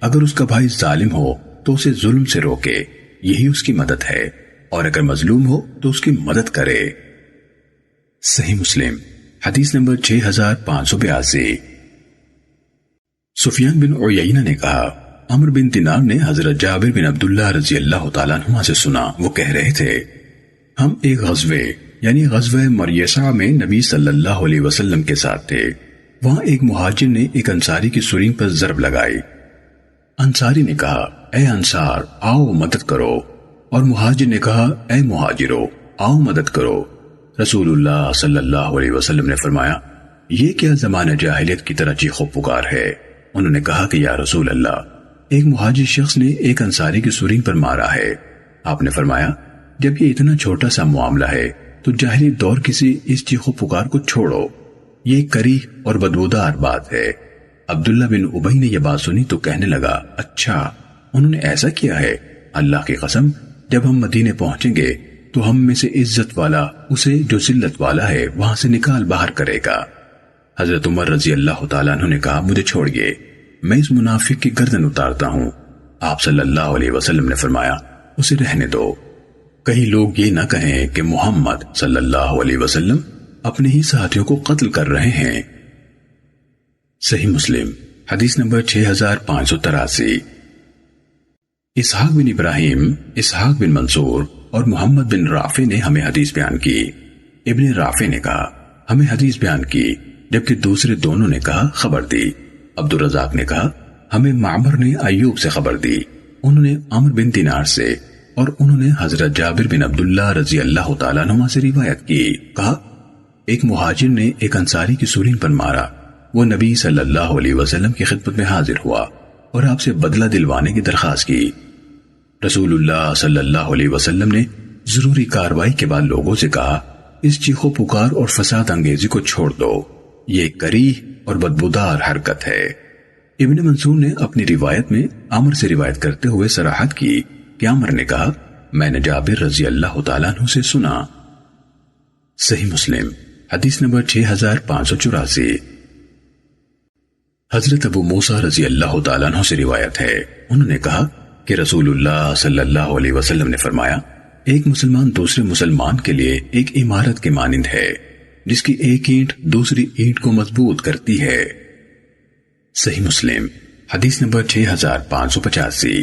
اگر اس کا بھائی ظالم ہو تو اسے ظلم سے روکے، یہی اس کی مدد ہے، اور اگر مظلوم ہو تو اس کی مدد کرے۔ صحیح مسلم حدیث نمبر 6582۔ سفیان بن عیینہ نے کہا، عمر بن دینار نے حضرت جابر بن عبداللہ رضی اللہ تعالیٰ عنہ سے سنا، وہ کہہ رہے تھے، ہم ایک غزوے یعنی غزوہ مریسع میں نبی صلی اللہ علیہ وسلم کے ساتھ تھے۔ وہاں ایک مہاجر نے ایک انصاری کی سرین پر ضرب لگائی۔ انصاری نے کہا، اے انصار، آؤ مدد کرو، اور مہاجر نے کہا، اے مہاجرو، آؤ مدد کرو۔ رسول اللہ صلی اللہ علیہ وسلم نے فرمایا، یہ کیا زمانہ جاہلیت کی طرح چیخو پکار ہے؟ انہوں نے کہا کہ یا رسول اللہ، ایک مہاجر شخص نے ایک انصاری کی سرین پر مارا ہے۔ آپ نے فرمایا، جب یہ اتنا چھوٹا سا معاملہ ہے تو جاہلی دور کسی اس چیخو پکار کو چھوڑو، یہ کریہ اور بدبودار بات ہے۔ عبداللہ بن ابی نے یہ بات سنی تو کہنے لگا، اچھا انہوں نے ایسا کیا ہے؟ اللہ کی قسم، جب ہم مدینے پہنچیں گے تو ہم میں سے عزت والا اسے جو ذلت والا ہے وہاں سے نکال باہر کرے گا۔ حضرت عمر رضی اللہ تعالیٰ عنہ نے کہا، مجھے چھوڑیے، میں اس منافق کی گردن اتارتا ہوں۔ آپ صلی اللہ علیہ وسلم نے فرمایا، اسے رہنے دو، کہیں لوگ یہ نہ کہیں کہ محمد صلی اللہ علیہ وسلم اپنے ہی ساتھیوں کو قتل کر رہے ہیں۔ صحیح مسلم حدیث نمبر 6583۔ اسحاق بن ابراہیم، اسحاق بن منصور اور محمد بن رافع نے ہمیں حدیث بیان کی۔ ابن رافع نے کہا، ہمیں حدیث بیان کی، جبکہ دوسرے دونوں نے کہا خبر دی۔ عبد الرزاق نے کہا، ہمیں معمر نے ایوب سے خبر دی، انہوں نے عمر بن دینار سے، اور انہوں نے حضرت جابر بن عبداللہ رضی اللہ تعالیٰ عنہ سے روایت کی، کہا ایک مہاجر نے ایک انصاری کی سرین پر مارا، وہ نبی صلی اللہ علیہ وسلم کی خدمت میں حاضر ہوا اور آپ سے بدلہ دلوانے کی درخواست کی۔ رسول اللہ صلی اللہ علیہ وسلم نے ضروری کاروائی کے بعد لوگوں سے کہا، اس چیخو پکار اور فساد انگیزی کو چھوڑ دو، یہ کریہ اور بدبودار حرکت ہے۔ ابن منصور نے اپنی روایت میں عمر سے روایت کرتے ہوئے صراحت کی کہ عمر نے کہا، میں نے جابر رضی اللہ تعالیٰ عنہ سے سنا۔ صحیح مسلم حدیث نمبر 6584۔ حضرت ابو موسیٰ رضی اللہ تعالیٰ عنہ سے روایت ہے، انہوں نے کہا کہ رسول اللہ صلی اللہ علیہ وسلم نے فرمایا، ایک مسلمان دوسرے مسلمان کے لیے ایک عمارت کے مانند ہے، جس کی ایک اینٹ دوسری اینٹ کو مضبوط کرتی ہے۔ صحیح مسلم حدیث نمبر 6585۔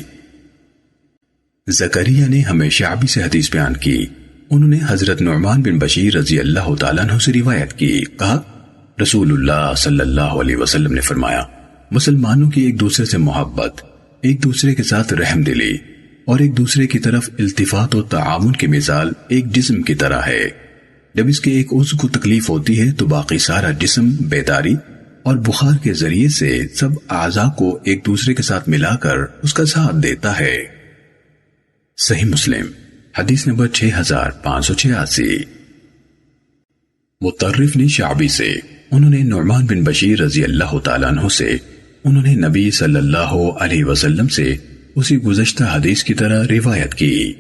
زکریا نے ہمیں شعبی سے حدیث بیان کی، انہوں نے حضرت نعمان بن بشیر رضی اللہ تعالیٰ عنہ سے روایت کی، کہا رسول اللہ صلی اللہ علیہ وسلم نے فرمایا، مسلمانوں کی ایک دوسرے سے محبت، ایک دوسرے کے ساتھ رحم دلی اور ایک دوسرے کی طرف التفات و تعاون کی مثال ایک جسم کی طرح ہے، جب اس کے ایک عضو کو تکلیف ہوتی ہے تو باقی سارا جسم بیداری اور بخار کے ذریعے سے سب اعضاء کو ایک دوسرے کے ساتھ ملا کر اس کا ساتھ دیتا ہے۔ صحیح مسلم حدیث نمبر 6586۔ مطرف نے شعبی سے، انہوں نے نعمان بن بشیر رضی اللہ تعالیٰ عنہ سے، انہوں نے نبی صلی اللہ علیہ وسلم سے اسی گزشتہ حدیث کی طرح روایت کی۔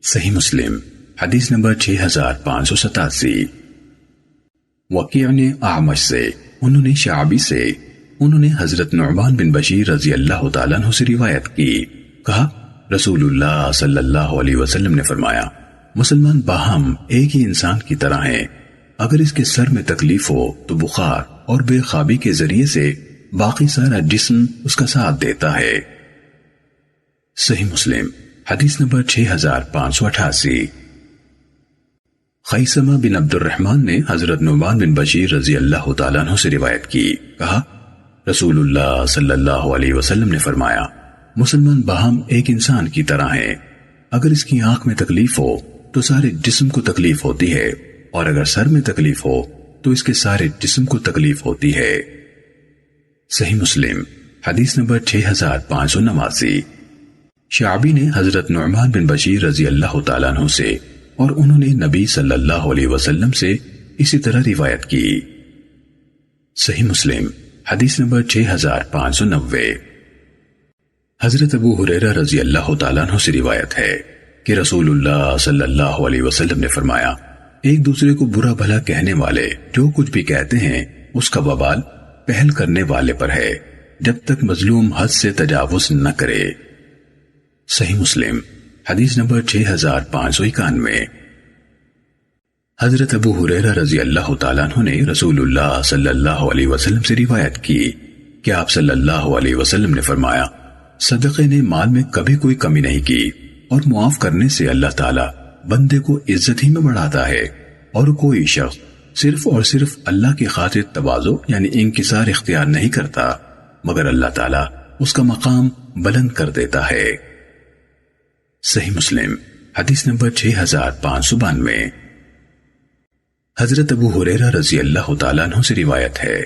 صحیح مسلم حدیث نمبر 6587۔ وکیع نے اعمش سے، انہوں نے شعبی سے، انہوں نے حضرت نعمان بن بشیر رضی اللہ تعالیٰ عنہ سے روایت کی، کہا رسول اللہ صلی اللہ علیہ وسلم نے فرمایا، مسلمان باہم ایک ہی انسان کی طرح ہیں، اگر اس کے سر میں تکلیف ہو تو بخار اور بے خوابی کے ذریعے سے باقی سارا جسم اس کا ساتھ دیتا ہے۔ صحیح مسلم حدیث نمبر 6588۔ خیثمہ بن عبد الرحمن نے حضرت نعمان بن بشیر رضی اللہ تعالیٰ عنہ سے روایت کی، کہا رسول اللہ صلی اللہ علیہ وسلم نے فرمایا، مسلمان باہم ایک انسان کی طرح ہیں، اگر اس کی آنکھ میں تکلیف ہو تو سارے جسم کو تکلیف ہوتی ہے، اور اگر سر میں تکلیف ہو تو اس کے سارے جسم کو تکلیف ہوتی ہے۔ صحیح مسلم حدیث نمبر 6589۔ شعبی نے حضرت نعمان بن بشیر رضی اللہ تعالیٰ عنہ سے، اور انہوں نے نبی صلی اللہ علیہ وسلم سے اسی طرح روایت کی۔ صحیح مسلم حدیث نمبر 6590۔ حضرت ابو ہریرہ رضی اللہ تعالیٰ عنہ سے روایت ہے کہ رسول اللہ صلی اللہ علیہ وسلم نے فرمایا، ایک دوسرے کو برا بھلا کہنے والے جو کچھ بھی کہتے ہیں اس کا وبال پہل کرنے والے پر ہے، جب تک مظلوم حد سے تجاوز نہ کرے۔ صحیح مسلم حدیث نمبر 6591۔ حضرت ابو ہریرہ رضی اللہ تعالیٰ عنہ نے رسول اللہ صلی اللہ علیہ وسلم سے روایت کی کہ آپ صلی اللہ علیہ وسلم نے فرمایا، صدقے نے مال میں کبھی کوئی کمی نہیں کی، اور معاف کرنے سے اللہ تعالیٰ بندے کو عزت ہی میں بڑھاتا ہے، اور کوئی شخص صرف اور صرف اللہ کی خاطر تواضع یعنی انکسار اختیار نہیں کرتا مگر اللہ تعالیٰ اس کا مقام بلند کر دیتا ہے۔ صحیح مسلم حدیث نمبر 6592۔ حضرت ابو ہریرہ رضی اللہ تعالیٰ عنہ سے روایت ہے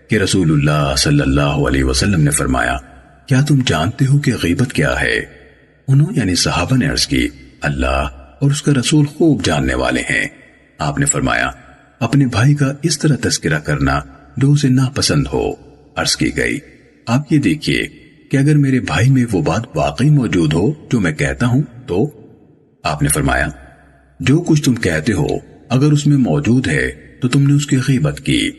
کہ رسول اللہ صلی اللہ علیہ وسلم نے فرمایا، کیا تم جانتے ہو کہ غیبت کیا ہے؟ انہوں یعنی صحابہ نے عرض کی، اللہ اور اس کا رسول خوب جاننے والے ہیں۔ آپ نے فرمایا، اپنے بھائی کا اس طرح تذکرہ کرنا جو اسے ناپسند ہو۔ عرض کی گئی، آپ یہ دیکھیے کہ اگر میرے بھائی میں وہ بات واقعی موجود ہو جو میں کہتا ہوں تو؟ آپ نے فرمایا، جو کچھ تم کہتے ہو اگر اس میں موجود ہے تو تم نے اس کی غیبت کی،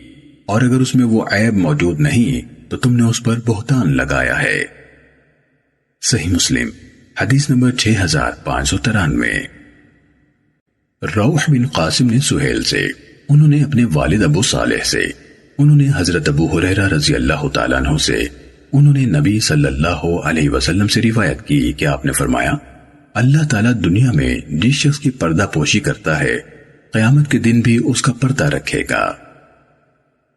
اور اگر اس میں وہ عیب موجود نہیں تو تم نے اس پر بہتان لگایا ہے۔ صحیح مسلم حدیث نمبر 6593۔ روح بن قاسم نے سہیل سے، انہوں نے اپنے والد ابو صالح سے، انہوں نے حضرت ابو ہریرہ رضی اللہ تعالیٰ عنہ سے، انہوں نے نبی صلی اللہ علیہ وسلم سے روایت کی کہ آپ نے فرمایا، اللہ تعالیٰ دنیا میں جس شخص کی پردہ پوشی کرتا ہے قیامت کے دن بھی اس کا پردہ رکھے گا۔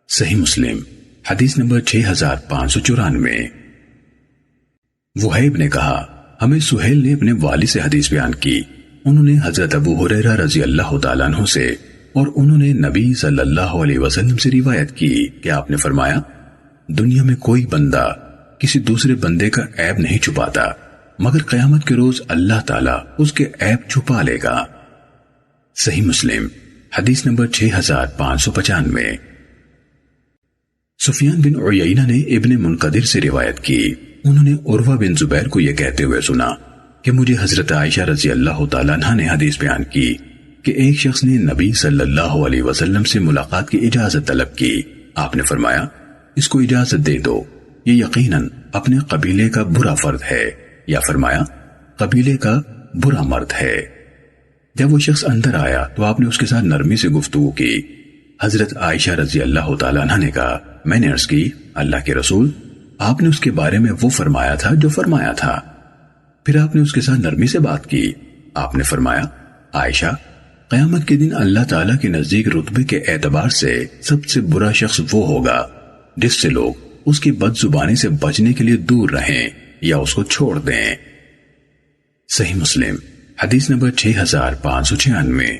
صحیح مسلم حدیث نمبر 6594۔ وہیب نے کہا، ہمیں سہیل نے اپنے والد سے حدیث بیان کی، انہوں نے حضرت ابو ہریرہ رضی اللہ تعالیٰ عنہ سے، اور انہوں نے نبی صلی اللہ علیہ وسلم سے روایت کی کہ آپ نے فرمایا، دنیا میں کوئی بندہ کسی دوسرے بندے کا عیب نہیں چھپاتا مگر قیامت کے روز اللہ تعالیٰ اس کے عیب چھپا لے گا۔ صحیح مسلم حدیث نمبر 6595۔ سفیان بن عیینہ نے ابن منقدر سے روایت کی، انہوں نے عروہ بن زبیر کو یہ کہتے ہوئے سنا کہ مجھے حضرت عائشہ رضی اللہ تعالیٰ عنہ نے حدیث بیان کی کہ ایک شخص نے نبی صلی اللہ علیہ وسلم سے ملاقات کی اجازت طلب کی۔ آپ نے فرمایا، اس کو اجازت دے دو، یہ یقیناً اپنے قبیلے کا برا فرد ہے، یا فرمایا قبیلے کا برا مرد ہے۔ جب وہ شخص اندر آیا تو آپ نے اس کے ساتھ نرمی سے گفتگو کی۔ حضرت عائشہ رضی اللہ تعالیٰ عنہ نے کہا، میں نے عرض کی، اللہ کے رسول، آپ نے اس کے بارے میں وہ فرمایا تھا جو فرمایا تھا۔ پھر آپ نے اس کے ساتھ نرمی سے بات کی۔ آپ نے فرمایا، عائشہ، قیامت کے دن اللہ تعالیٰ کے نزدیک رتبے کے اعتبار سے سب سے برا شخص وہ ہوگا جس سے لوگ اس کی بد زبانی سے بچنے کے لیے دور رہیں یا اس کو چھوڑ دیں۔ صحیح مسلم حدیث نمبر 6596۔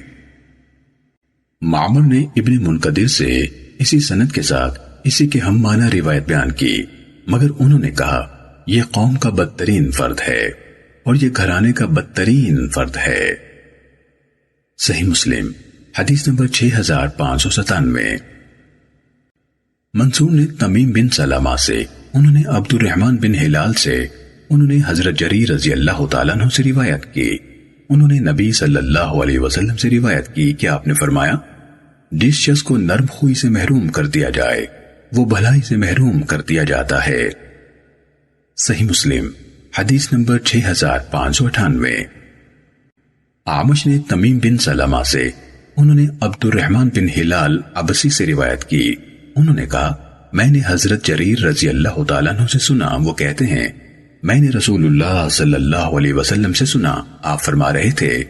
معمر نے ابن منقدر سے اسی سند کے ساتھ اسی کے ہم معنی روایت بیان کی، مگر انہوں نے کہا، یہ قوم کا بدترین فرد ہے اور یہ گھرانے کا بدترین فرد ہے۔ صحیح مسلم حدیث نمبر 6597۔ منصور نے تمیم بن سلمہ سے، انہوں نے عبد الرحمن بن ہلال سے، انہوں نے حضرت جریر رضی اللہ تعالیٰ عنہ سے روایت کی، انہوں نے نبی صلی اللہ علیہ وسلم سے روایت کی کہ آپ نے فرمایا، جس شخص کو نرم خوئی سے محروم کر دیا جائے وہ بھلائی سے محروم کر دیا جاتا ہے۔ صحیح مسلم حدیث نمبر 6598۔ اعمش نے تمیم بن سلمہ سے، انہوں نے عبد الرحمن بن ہلال عبسی سے روایت کی، انہوں نے کہا میں نے حضرت جریر رضی اللہ تعالیٰ عنہ سے سنا، وہ کہتے ہیں میں نے رسول اللہ صلی اللہ علیہ وسلم سے سنا، آپ فرما رہے تھے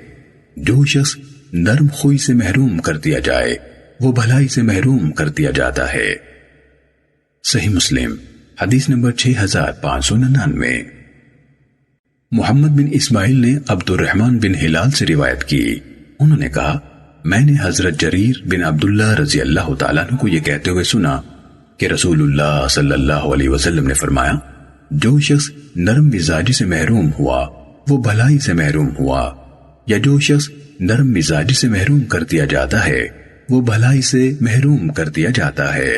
جو شخص نرم خوئی سے محروم کر دیا جائے وہ بھلائی سے محروم کر دیا جاتا ہے۔ صحیح مسلم حدیث نمبر 6599۔ محمد بن اسماعیل نے عبد الرحمن بن ہلال سے روایت کی، انہوں نے کہا میں نے حضرت جریر بن عبداللہ رضی اللہ تعالیٰ عنہ کو یہ کہتے ہوئے سنا کہ رسول اللہ صلی اللہ علیہ وسلم نے فرمایا جو شخص نرم مزاجی سے محروم ہوا وہ بھلائی سے محروم ہوا، یا جو شخص نرم مزاجی سے محروم کر دیا جاتا ہے وہ بھلائی سے محروم کر دیا جاتا ہے۔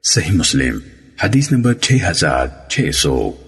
صحیح مسلم حدیث نمبر 6600۔